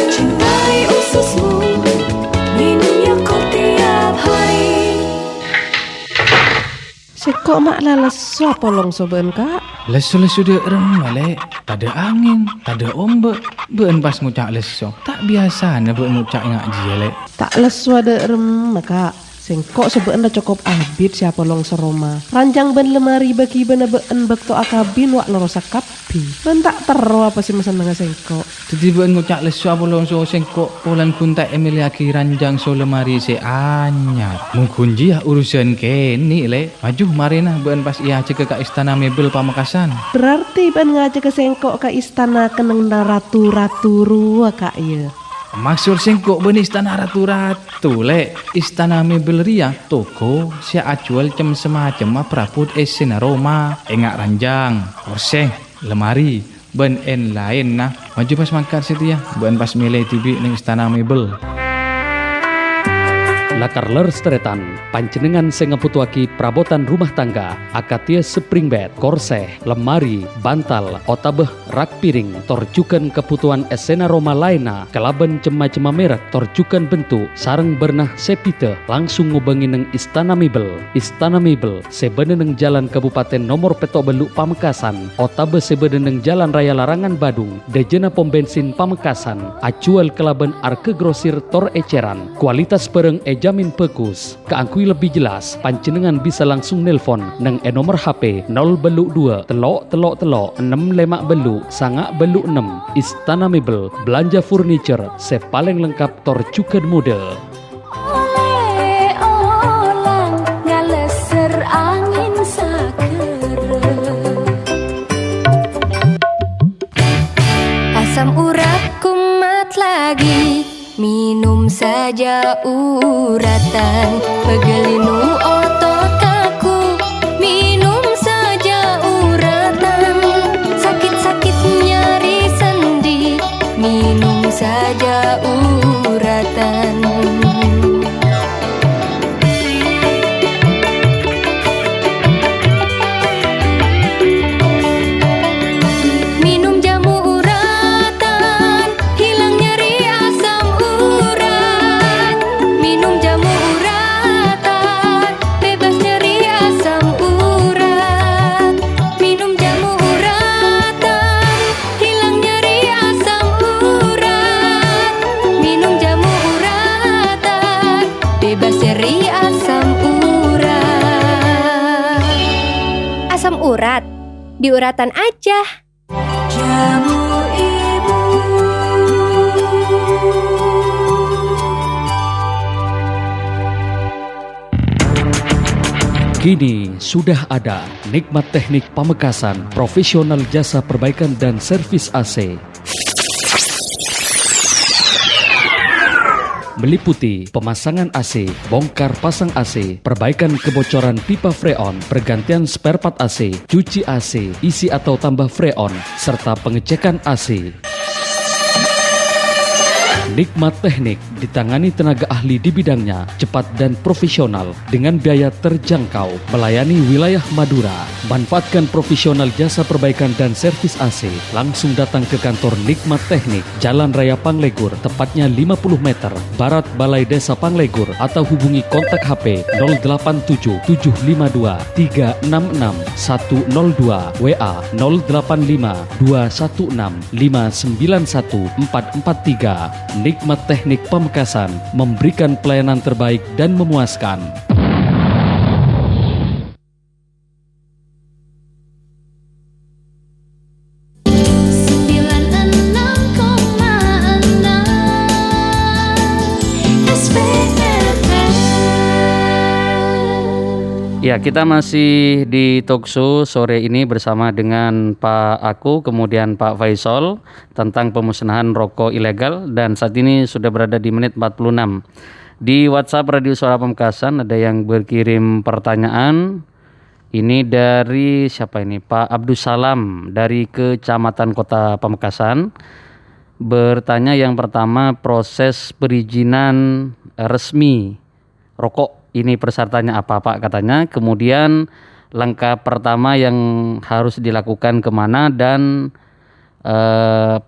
Cintai ususmu, minum Yakult tiap hari. Kok mak lalas siapa long soben kak? Lesu-lesu de remale, tak ada angin, tak ada ombak. Ben pas ngucak lesu, tak biasa na ben ngucak ngaji lek. Tak lesu ada rem kak. Sengkok seben dah cukup abid siapa long seroma. Ranjang ben lemari bagi ben ben bakto akabin wak lorosa kapi. Ben tak tero apa sih mesan dengan sengkok. Tadi ben ngucak lesu apa long so sengkok polan kuntai Emilia ki ranjang so lemari se anyar. Mungkunji ya urusan keni lek. Maju marina ben pas ia cek ke istana mebel Pamekasan. Berarti ben ngajak ke sengkok ke istana keneng ratu-ratu rua kak iya. Maksud sengkok ben istana ratu-ratu lek. Istana mebel ria toko si acual cem semacam praput esena Roma. Engak ranjang, korseng, lemari. Ben en lain nah. Maju pas makan situ ya. Ben pas milih tibi ning istana mebel. Lakar lers teretan, panjenengan sengeputuaki perabotan rumah tangga, akatia spring bed, korseh, lemari, bantal, otabeh, rak piring, torjukan kebutuhan esena Roma laina, kelaban cema-cema merek, torjukan bentuk, sarang bernah sepite, langsung ngubangi neng Istana Mebel. Istana Mebel, sebene neng Jalan Kabupaten Nomor Petok Beluk Pamekasan, otabeh sebene neng Jalan Raya Larangan Badung, dejena pom bensin Pamekasan, acual kelaban arke grosir tor eceran, kualitas pereng jamin pekus. Keangkui lebih jelas, panjenengan bisa langsung nelpon neng nomor HP 0beluk 2 telok 6 lemak beluk sangak beluk 6. Istana Mebel, belanja furniture sepaling lengkap torjukan mode. Oleh orang ngales asam urat kumat lagi. Minum saja uratan, pegelinu otot kaku. Minum saja uratan, sakit-sakit nyari sendi. Minum saja uratan. Minum jamu uratan, hilang nyeri asam urat. Minum jamu uratan, bebas nyeri asam urat. Minum jamu uratan, hilang nyeri asam urat. Minum jamu uratan, bebas nyeri asam urat. Asam urat, di uratan aja. Jamu ibu. Kini sudah ada Nikmat Teknik Pamekasan, profesional jasa perbaikan dan servis AC. Meliputi pemasangan AC, bongkar pasang AC, perbaikan kebocoran pipa freon, pergantian spare part AC, cuci AC, isi atau tambah freon, serta pengecekan AC. Nikmat Teknik ditangani tenaga ahli di bidangnya, cepat dan profesional dengan biaya terjangkau, melayani wilayah Madura. Manfaatkan profesional jasa perbaikan dan servis AC. Langsung datang ke kantor Nikmat Teknik, Jalan Raya Panglegur, tepatnya 50 meter, Barat Balai Desa Panglegur, atau hubungi kontak HP 087 752 366 102, WA 085 216 591 443. Nikmat Teknik Pamekasan memberikan pelayanan terbaik dan memuaskan. Ya, kita masih di talkshow sore ini bersama dengan Pak Aku, kemudian Pak Faisal tentang pemusnahan rokok ilegal, dan saat ini sudah berada di menit 46. Di WhatsApp Radio Suara Pamekasan ada yang berkirim pertanyaan. Ini dari siapa ini? Pak Abdul Salam dari Kecamatan Kota Pamekasan. Bertanya yang pertama, proses perizinan resmi rokok ini persyaratannya apa Pak katanya, kemudian langkah pertama yang harus dilakukan kemana, dan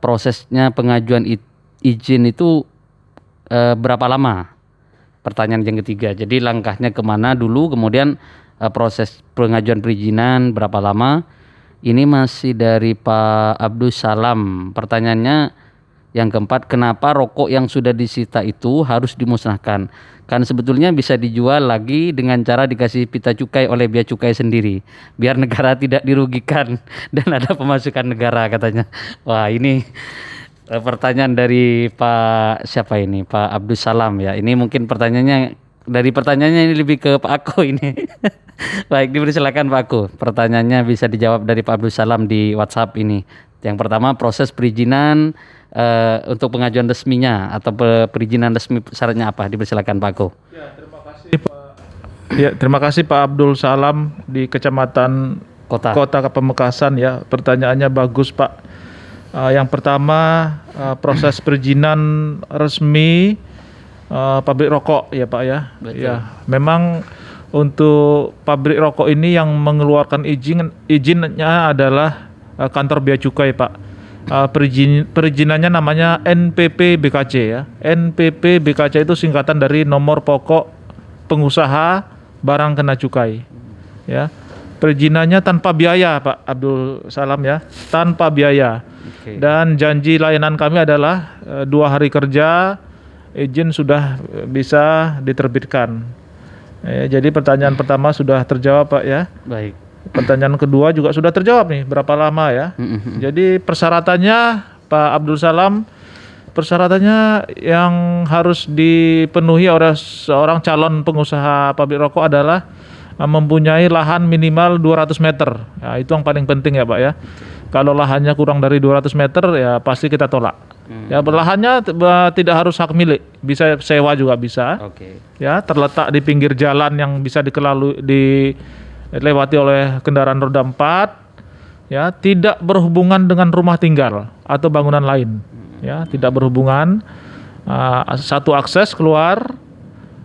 prosesnya pengajuan izin itu berapa lama, pertanyaan yang ketiga. Jadi langkahnya kemana dulu, kemudian proses pengajuan perizinan berapa lama. Ini masih dari Pak Abdul Salam. Pertanyaannya yang keempat, kenapa rokok yang sudah disita itu harus dimusnahkan? Kan sebetulnya bisa dijual lagi dengan cara dikasih pita cukai oleh bea cukai sendiri, biar negara tidak dirugikan dan ada pemasukan negara katanya. Wah, ini pertanyaan dari Pak siapa ini? Pak Abdul Salam ya. Ini mungkin pertanyaannya ini lebih ke Pak Ako ini. Baik, dipersilakan Pak Ako. Pertanyaannya bisa dijawab dari Pak Abdul Salam di WhatsApp ini. Yang pertama, proses perizinan untuk pengajuan resminya atau perizinan resmi syaratnya apa? Dipersilakan Pak Ako. Ya, terima kasih Pak. Ya, terima kasih Pak Abdul Salam di Kecamatan Kota Pamekasan ya. Pertanyaannya bagus Pak. Yang pertama, proses perizinan resmi pabrik rokok ya Pak ya. Betul. Ya, memang untuk pabrik rokok ini yang mengeluarkan izinnya adalah kantor bea cukai Pak. Perizinannya namanya NPP BKC ya. NPP BKC itu singkatan dari nomor pokok pengusaha barang kena cukai. Ya. Perizinannya tanpa biaya Pak Abdul Salam ya, tanpa biaya. Okay. Dan janji layanan kami adalah 2 hari kerja izin sudah bisa diterbitkan. Jadi pertanyaan pertama sudah terjawab Pak ya. Baik. Pertanyaan kedua juga sudah terjawab nih, berapa lama ya. Jadi persyaratannya Pak Abdul Salam, persyaratannya yang harus dipenuhi oleh seorang calon pengusaha pabrik rokok adalah mempunyai lahan minimal 200 meter. Nah, itu yang paling penting ya Pak ya. Kalau lahannya kurang dari 200 meter ya pasti kita tolak. Ya lahannya tidak harus hak milik, bisa sewa juga bisa. Oke. Ya terletak di pinggir jalan yang bisa dilewati oleh kendaraan roda 4. Ya tidak berhubungan dengan rumah tinggal atau bangunan lain. Ya tidak berhubungan. Satu akses keluar.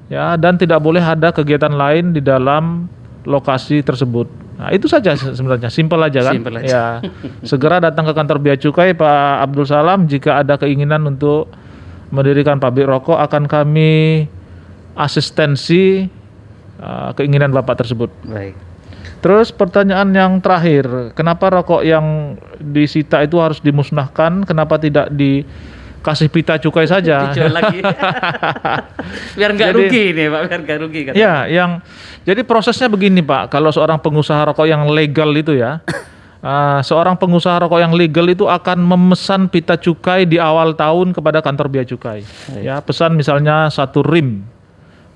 Ya dan tidak boleh ada kegiatan lain di dalam lokasi tersebut. Nah, itu saja sebenarnya, simpel aja kan. Simple aja. Ya, segera datang ke kantor Bea Cukai Pak Abdul Salam jika ada keinginan untuk mendirikan pabrik rokok, akan kami asistensi keinginan Bapak tersebut. Baik. Terus pertanyaan yang terakhir, kenapa rokok yang disita itu harus dimusnahkan? Kenapa tidak dikasih pita cukai saja? Dijual lagi. Biar nggak rugi nih Pak, biar nggak rugi kan. Ya, jadi prosesnya begini Pak, kalau seorang pengusaha rokok yang legal itu ya, seorang pengusaha rokok yang legal itu akan memesan pita cukai di awal tahun kepada kantor Bea Cukai. Ya, pesan misalnya 1 rim,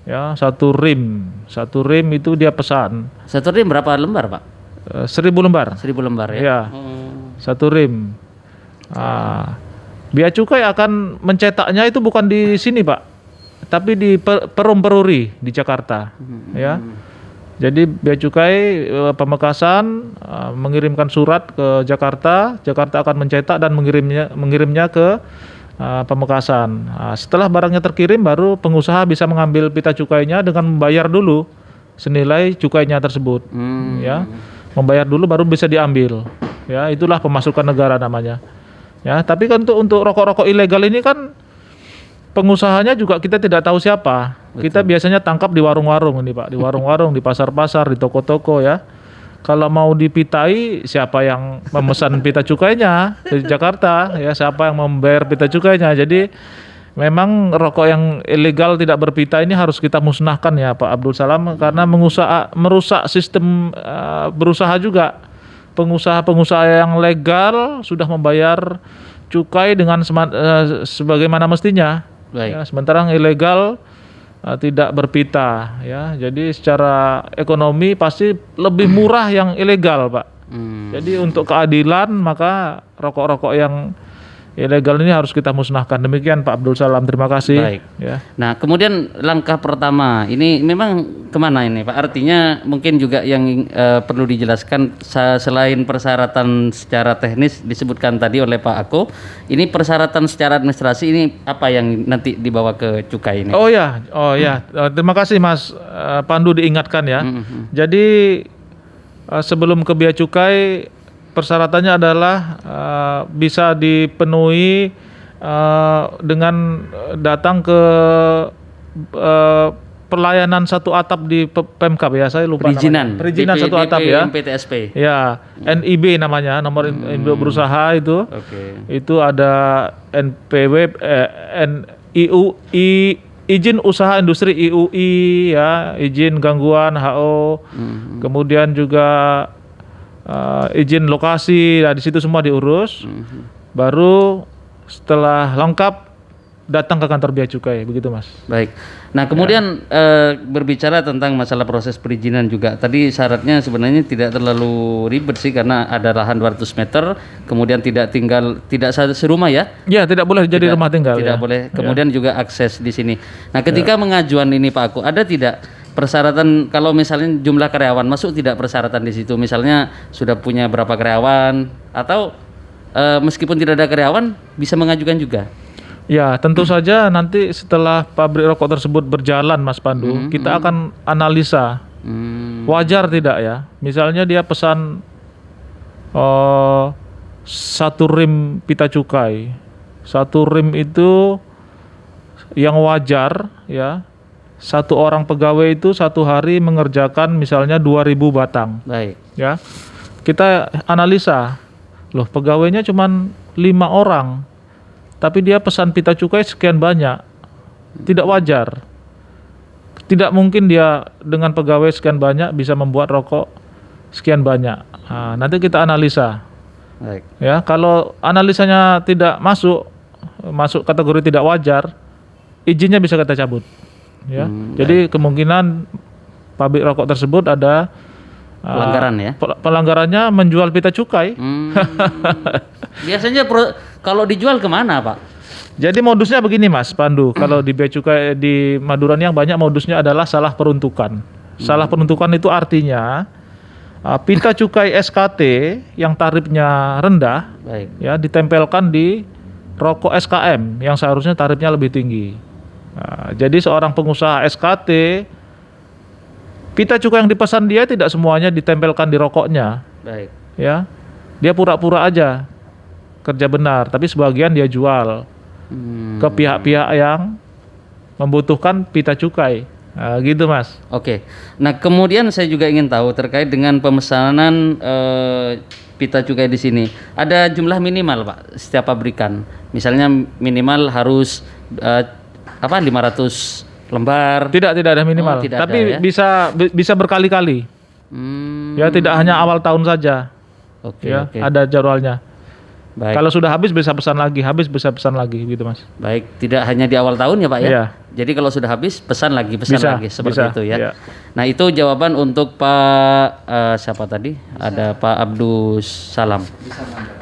ya 1 rim itu dia pesan. 1 rim berapa lembar Pak? 1000 lembar. 1000 lembar ya. Ya, 1 rim. Bea Cukai akan mencetaknya itu bukan di sini Pak, tapi di Perum Peruri di Jakarta. Ya. Jadi Bea Cukai Pamekasan mengirimkan surat ke Jakarta, Jakarta akan mencetak dan mengirimnya ke Pamekasan. Setelah barangnya terkirim, baru pengusaha bisa mengambil pita cukainya dengan membayar dulu senilai cukainya tersebut. Ya, membayar dulu baru bisa diambil. Ya, itulah pemasukan negara namanya. Ya, tapi kan untuk rokok-rokok ilegal ini kan pengusahanya juga kita tidak tahu siapa. Betul. Kita biasanya tangkap di warung-warung ini Pak, di warung-warung, di pasar-pasar, di toko-toko ya. Kalau mau dipitai, siapa yang memesan pita cukainya dari Jakarta, ya siapa yang membayar pita cukainya. Jadi memang rokok yang ilegal tidak berpita ini harus kita musnahkan ya Pak Abdul Salam, karena merusak sistem berusaha juga. Pengusaha-pengusaha yang legal sudah membayar cukai dengan sebagaimana mestinya. Ya, sementara yang ilegal tidak berpita ya. Jadi secara ekonomi pasti lebih murah yang ilegal Pak. Jadi untuk keadilan maka rokok-rokok yang ilegal ini harus kita musnahkan. Demikian Pak Abdul Salam, terima kasih. Baik. Ya. Nah kemudian langkah pertama ini memang kemana ini Pak? Artinya mungkin juga yang perlu dijelaskan selain persyaratan secara teknis disebutkan tadi oleh Pak Ako, ini persyaratan secara administrasi ini apa yang nanti dibawa ke cukai ini? Oh ya, terima kasih Mas Pandu diingatkan ya. Jadi sebelum ke Bea Cukai, persyaratannya adalah bisa dipenuhi dengan datang ke pelayanan satu atap di Pemkab ya, saya lupa perizinan satu atap ya. PTSP. Ya, NIB namanya, nomor induk berusaha itu. Itu ada NPW, izin usaha industri IUI ya, izin gangguan HO, kemudian juga izin lokasi, nah di situ semua diurus. Baru setelah lengkap datang ke kantor Bea Cukai, begitu Mas. Baik. Nah kemudian berbicara tentang masalah proses perizinan juga. Tadi syaratnya sebenarnya tidak terlalu ribet sih, karena ada lahan 200 meter, kemudian tidak serumah ya? Ya, tidak boleh jadi rumah tinggal. Tidak boleh. Kemudian juga akses di sini. Nah ketika mengajuan ini Pak Aku, ada tidak persyaratan kalau misalnya jumlah karyawan masuk, tidak persyaratan di situ? Misalnya sudah punya berapa karyawan, atau meskipun tidak ada karyawan bisa mengajukan juga? Ya, tentu saja nanti setelah pabrik rokok tersebut berjalan Mas Pandu, kita akan analisa wajar tidak ya. Misalnya dia pesan 1 rim pita cukai. 1 rim itu yang wajar ya. 1 orang pegawai itu 1 hari mengerjakan misalnya 2.000 batang. Baik. Ya. Kita analisa. Loh, pegawainya cuma 5 orang. Tapi dia pesan pita cukai sekian banyak. Tidak wajar. Tidak mungkin dia dengan pegawai sekian banyak bisa membuat rokok sekian banyak. Nah, nanti kita analisa. Baik. Ya, kalau analisanya tidak masuk kategori tidak wajar, izinnya bisa kita cabut. Ya. Jadi kemungkinan pabrik rokok tersebut ada Pelanggaran ya? Pelanggarannya menjual pita cukai. Biasanya kalau dijual kemana Pak? Jadi modusnya begini Mas Pandu, kalau di bea cukai di Madura ini yang banyak modusnya adalah salah peruntukan. Salah peruntukan itu artinya pita cukai SKT yang tarifnya rendah, ya ditempelkan di rokok SKM yang seharusnya tarifnya lebih tinggi. Jadi seorang pengusaha SKT, pita cukai yang dipesan dia tidak semuanya ditempelkan di rokoknya. Ya, dia pura-pura aja kerja benar, tapi sebagian dia jual ke pihak-pihak yang membutuhkan pita cukai. Gitu Mas. Oke. Nah kemudian saya juga ingin tahu terkait dengan pemesanan pita cukai di sini. Ada jumlah minimal Pak setiap pabrikan. Misalnya minimal harus 500 lembar. Tidak ada minimal. Tapi ya? bisa berkali-kali. Ya tidak hanya awal tahun saja. Oke. Ada jadwalnya. Baik. Kalau sudah habis bisa pesan lagi, gitu Mas. Baik, tidak hanya di awal tahun ya Pak ya. Iya. Jadi kalau sudah habis pesan lagi seperti itu ya. Iya. Nah itu jawaban untuk Pak siapa tadi? Ada Pak Abdus Salam.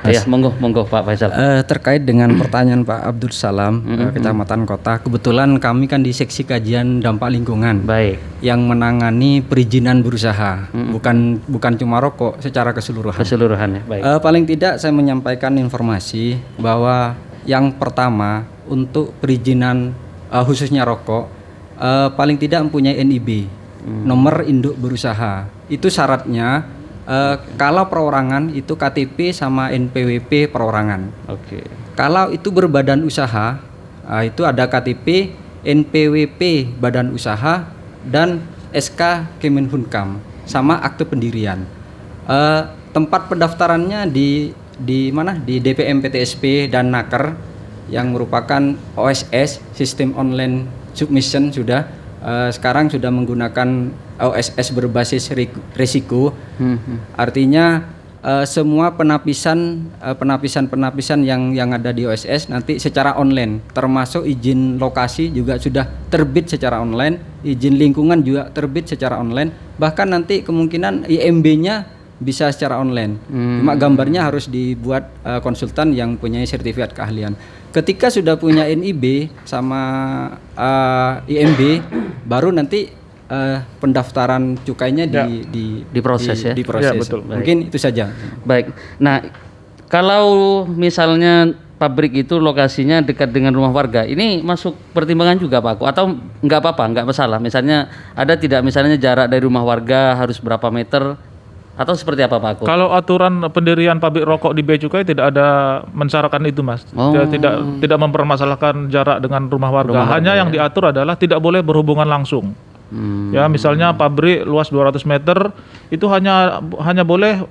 Ya monggo Pak Faisal. Terkait dengan pertanyaan Pak Abdul Salam, Kecamatan Kota, kebetulan kami kan di seksi kajian dampak lingkungan. Baik. Yang menangani perizinan berusaha, bukan cuma rokok, secara keseluruhan. Keseluruhan ya. Baik. Paling tidak saya menyampaikan informasi bahwa yang pertama untuk perizinan khususnya rokok paling tidak mempunyai NIB, nomor induk berusaha. Itu syaratnya kalau perorangan itu KTP sama NPWP perorangan. Oke. Kalau itu berbadan usaha, itu ada KTP, NPWP badan usaha dan SK Kemenhunkam sama akte pendirian. Tempat pendaftarannya di mana? Di DPM PTSP dan Naker yang merupakan OSS, sistem online submission sudah. Sekarang sudah menggunakan OSS berbasis risiko. Artinya semua penapisan yang ada di OSS nanti secara online, termasuk izin lokasi juga sudah terbit secara online, izin lingkungan juga terbit secara online, bahkan nanti kemungkinan IMB-nya bisa secara online. Cuma gambarnya harus dibuat konsultan yang punya sertifikat keahlian. Ketika sudah punya NIB sama IMB, baru nanti pendaftaran cukainya diproses ya. Diproses. Ya, betul. Mungkin itu saja. Baik. Nah, kalau misalnya pabrik itu lokasinya dekat dengan rumah warga, ini masuk pertimbangan juga Pak? Atau nggak apa-apa, nggak masalah? Misalnya ada tidak misalnya jarak dari rumah warga harus berapa meter? Atau seperti apa Pak? Kalau aturan pendirian pabrik rokok di bea cukai tidak ada mensyaratkan itu Mas. Tidak mempermasalahkan jarak dengan rumah warga. Hanya yang diatur adalah tidak boleh berhubungan langsung. Ya misalnya pabrik luas 200 meter itu hanya boleh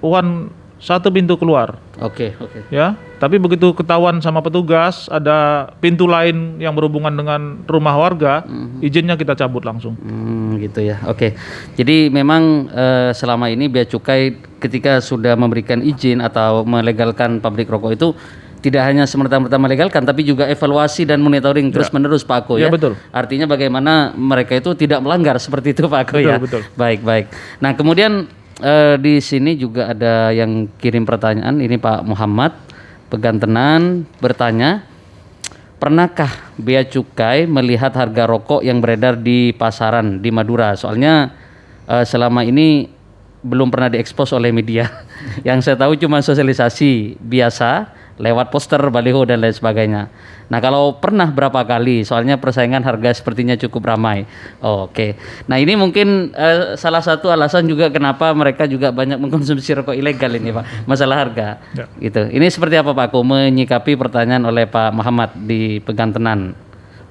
satu pintu keluar. Oke. Ya, tapi begitu ketahuan sama petugas ada pintu lain yang berhubungan dengan rumah warga, izinnya kita cabut langsung. Gitu ya. Oke. Jadi memang selama ini bea cukai ketika sudah memberikan izin atau melegalkan pabrik rokok itu tidak hanya semerta-merta melegalkan, tapi juga evaluasi dan monitoring terus-menerus Pak Ako ya. Betul. Artinya bagaimana mereka itu tidak melanggar seperti itu Pak Ako ya. Betul. Baik. Nah kemudian di sini juga ada yang kirim pertanyaan. Ini Pak Muhammad Pegantenan bertanya, pernahkah bea cukai melihat harga rokok yang beredar di pasaran di Madura? Soalnya selama ini belum pernah diekspos oleh media. Yang saya tahu cuma sosialisasi biasa lewat poster, baliho dan lain sebagainya. Nah kalau pernah berapa kali? Soalnya persaingan harga sepertinya cukup ramai. Oke. Nah ini mungkin salah satu alasan juga kenapa mereka juga banyak mengkonsumsi rokok ilegal ini Pak. Masalah harga. Gitu. Ini seperti apa Pak Ako menyikapi pertanyaan oleh Pak Muhammad di Pegantenan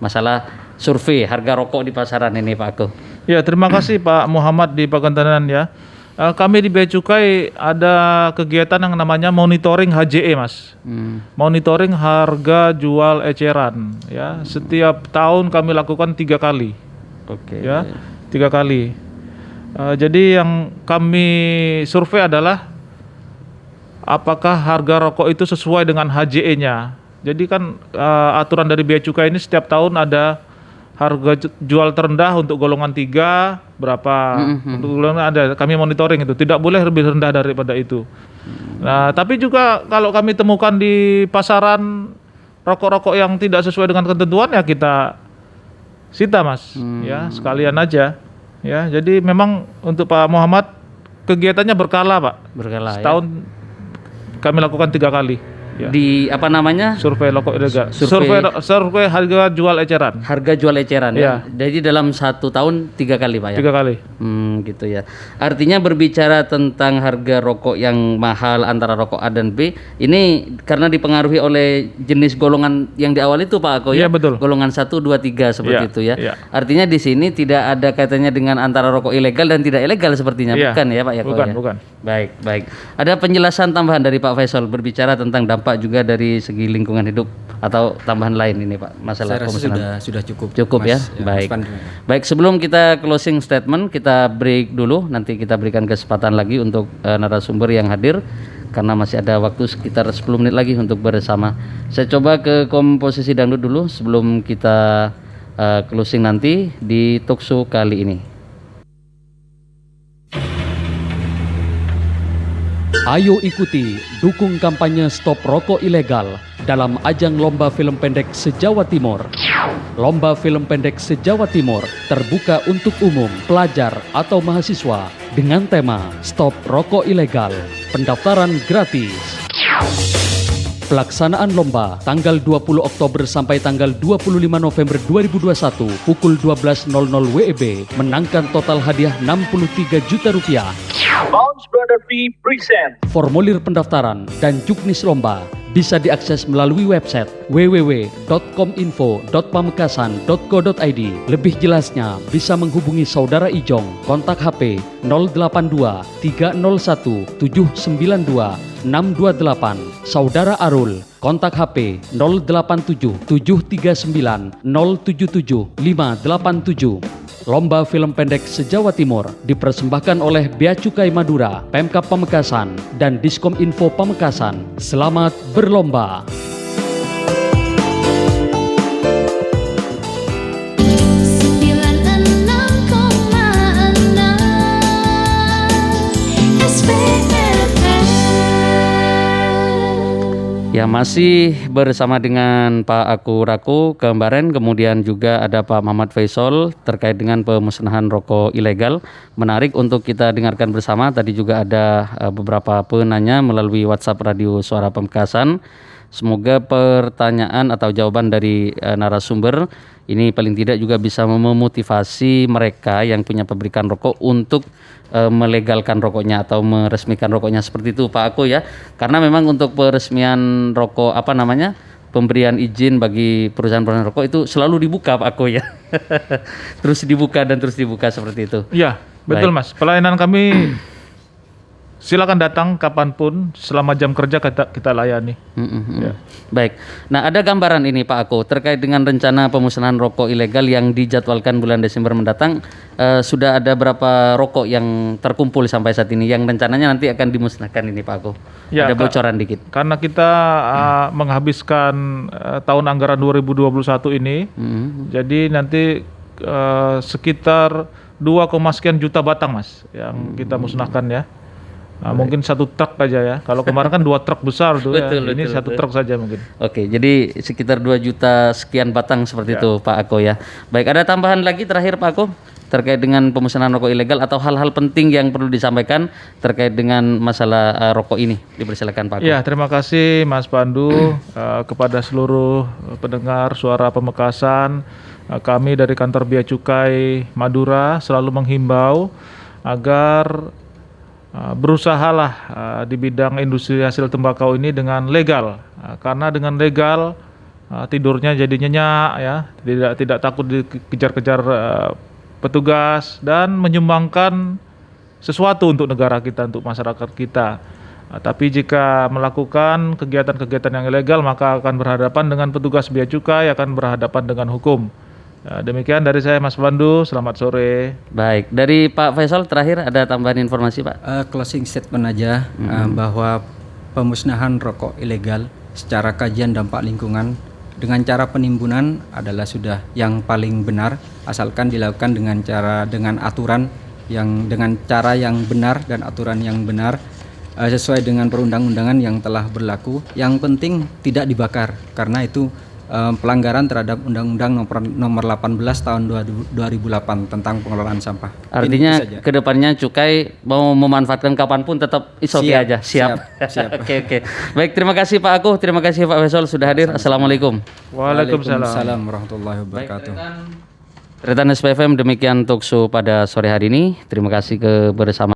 masalah survei harga rokok di pasaran ini Pak Ako? Ya terima kasih Pak Muhammad di Pegantenan ya. Kami di Bea Cukai ada kegiatan yang namanya monitoring HJE Mas. Monitoring harga jual eceran ya. Setiap tahun kami lakukan 3 kali. Oke. Ya, 3 kali. Jadi yang kami survei adalah apakah harga rokok itu sesuai dengan HJE-nya. Jadi kan aturan dari Bea Cukai ini setiap tahun ada harga jual terendah untuk golongan 3 berapa, untuk golongan ada, kami monitoring itu, tidak boleh lebih rendah daripada itu. Nah, tapi juga kalau kami temukan di pasaran rokok-rokok yang tidak sesuai dengan ketentuan ya kita sita Mas, ya sekalian aja. Ya, jadi memang untuk Pak Muhammad kegiatannya berkala Pak. Berkala Setahun kami lakukan 3 kali. Ya. Di apa namanya? Survei rokok ilegal. Survei harga jual eceran. Harga jual eceran ya. Jadi dalam 1 tahun 3 kali Pak ya. 3 kali. Gitu ya. Artinya berbicara tentang harga rokok yang mahal antara rokok A dan B, ini karena dipengaruhi oleh jenis golongan yang di awal itu Pak Ako ya. Iya betul. Golongan 1, 2, 3 seperti itu ya. Iya. Artinya di sini tidak ada kaitannya dengan antara rokok ilegal dan tidak ilegal sepertinya, bukan ya Pak Yako ya. Bukan. Baik. Ada penjelasan tambahan dari Pak Faisal berbicara tentang dampak juga dari segi lingkungan hidup atau tambahan lain ini Pak, masalah Saya pemesanan. rasa sudah cukup. Cukup ya. Baik. Baik, sebelum kita closing statement, kita break dulu, nanti kita berikan kesempatan lagi untuk narasumber yang hadir karena masih ada waktu sekitar 10 menit lagi untuk bersama. Saya coba ke komposisi dangdut dulu sebelum kita closing nanti di talkshow kali ini. Ayo ikuti, dukung kampanye Stop Rokok Ilegal dalam ajang Lomba Film Pendek se-Jawa Timur. Lomba Film Pendek se-Jawa Timur terbuka untuk umum, pelajar atau mahasiswa dengan tema Stop Rokok Ilegal. Pendaftaran gratis. Pelaksanaan lomba tanggal 20 Oktober sampai tanggal 25 November 2021 pukul 12.00 WIB menangkan total hadiah Rp63 juta. Bounce Brother V present. Formulir pendaftaran dan juknis lomba bisa diakses melalui website www.kominfo.pamekasan.co.id. Lebih jelasnya bisa menghubungi Saudara Ijong, kontak HP 082 301 792 628. Saudara Arul, kontak HP 087 739 077 587. Lomba Film Pendek se-Jawa Timur dipersembahkan oleh Bea Cukai Madura, Pemkab Pamekasan, dan Diskominfo Pamekasan. Selamat berlomba! Ya, masih bersama dengan Pak Aku Raku Kembaren, kemudian juga ada Pak Muhammad Faisal terkait dengan pemusnahan rokok ilegal. Menarik untuk kita dengarkan bersama. Tadi juga ada beberapa penanya melalui WhatsApp Radio Suara Pamekasan. Semoga pertanyaan atau jawaban dari narasumber ini paling tidak juga bisa memotivasi mereka yang punya pabrikan rokok untuk melegalkan rokoknya atau meresmikan rokoknya seperti itu Pak Ako ya. Karena memang untuk peresmian rokok pemberian izin bagi perusahaan-perusahaan rokok itu selalu dibuka Pak Ako ya. Terus dibuka seperti itu. Iya, betul Baik. Mas. Pelayanan kami silakan datang kapanpun selama jam kerja kita layani. Ya. Baik. Nah, ada gambaran ini Pak Ako terkait dengan rencana pemusnahan rokok ilegal yang dijadwalkan bulan Desember mendatang. Sudah ada berapa rokok yang terkumpul sampai saat ini yang rencananya nanti akan dimusnahkan ini Pak Ako? Ya, ada bocoran dikit. Karena kita menghabiskan tahun anggaran 2021 ini, jadi nanti sekitar 2, sekian juta batang Mas yang kita musnahkan ya. Mungkin 1 truk aja ya. Kalau kemarin kan 2 truk besar tuh betul, ya. Ini 1 truk saja mungkin. Oke, jadi sekitar 2 juta sekian batang seperti itu Pak Ako ya. Baik, ada tambahan lagi terakhir Pak Ako terkait dengan pemusnahan rokok ilegal atau hal-hal penting yang perlu disampaikan terkait dengan masalah rokok ini. Dipersilakan Pak Ako. Ya, terima kasih Mas Pandu kepada seluruh pendengar Suara Pamekasan. Kami dari kantor Bea Cukai Madura selalu menghimbau agar berusahalah di bidang industri hasil tembakau ini dengan legal, karena dengan legal tidurnya jadi nyenyak ya, tidak takut dikejar-kejar petugas dan menyumbangkan sesuatu untuk negara kita, untuk masyarakat kita. Tapi jika melakukan kegiatan-kegiatan yang ilegal maka akan berhadapan dengan petugas Bea Cukai, akan berhadapan dengan hukum. Demikian dari saya Mas Pandu, selamat sore. Baik, dari Pak Faisal terakhir ada tambahan informasi Pak? Closing statement aja bahwa pemusnahan rokok ilegal secara kajian dampak lingkungan dengan cara penimbunan adalah sudah yang paling benar, asalkan dilakukan dengan aturan dengan cara yang benar dan aturan yang benar sesuai dengan perundang-undangan yang telah berlaku. Yang penting tidak dibakar, karena itu pelanggaran terhadap Undang-Undang nomor 18 tahun 2008 tentang pengelolaan sampah. Artinya kedepannya cukai mau memanfaatkan kapanpun tetap oke aja. Siap. Oke. Baik, terima kasih Pak Akuh, terima kasih Pak Faisal sudah hadir. Assalamualaikum. Waalaikumsalam warahmatullahi wabarakatuh. Rekan SPFM, demikian talkshow pada sore hari ini. Terima kasih kebersamaan.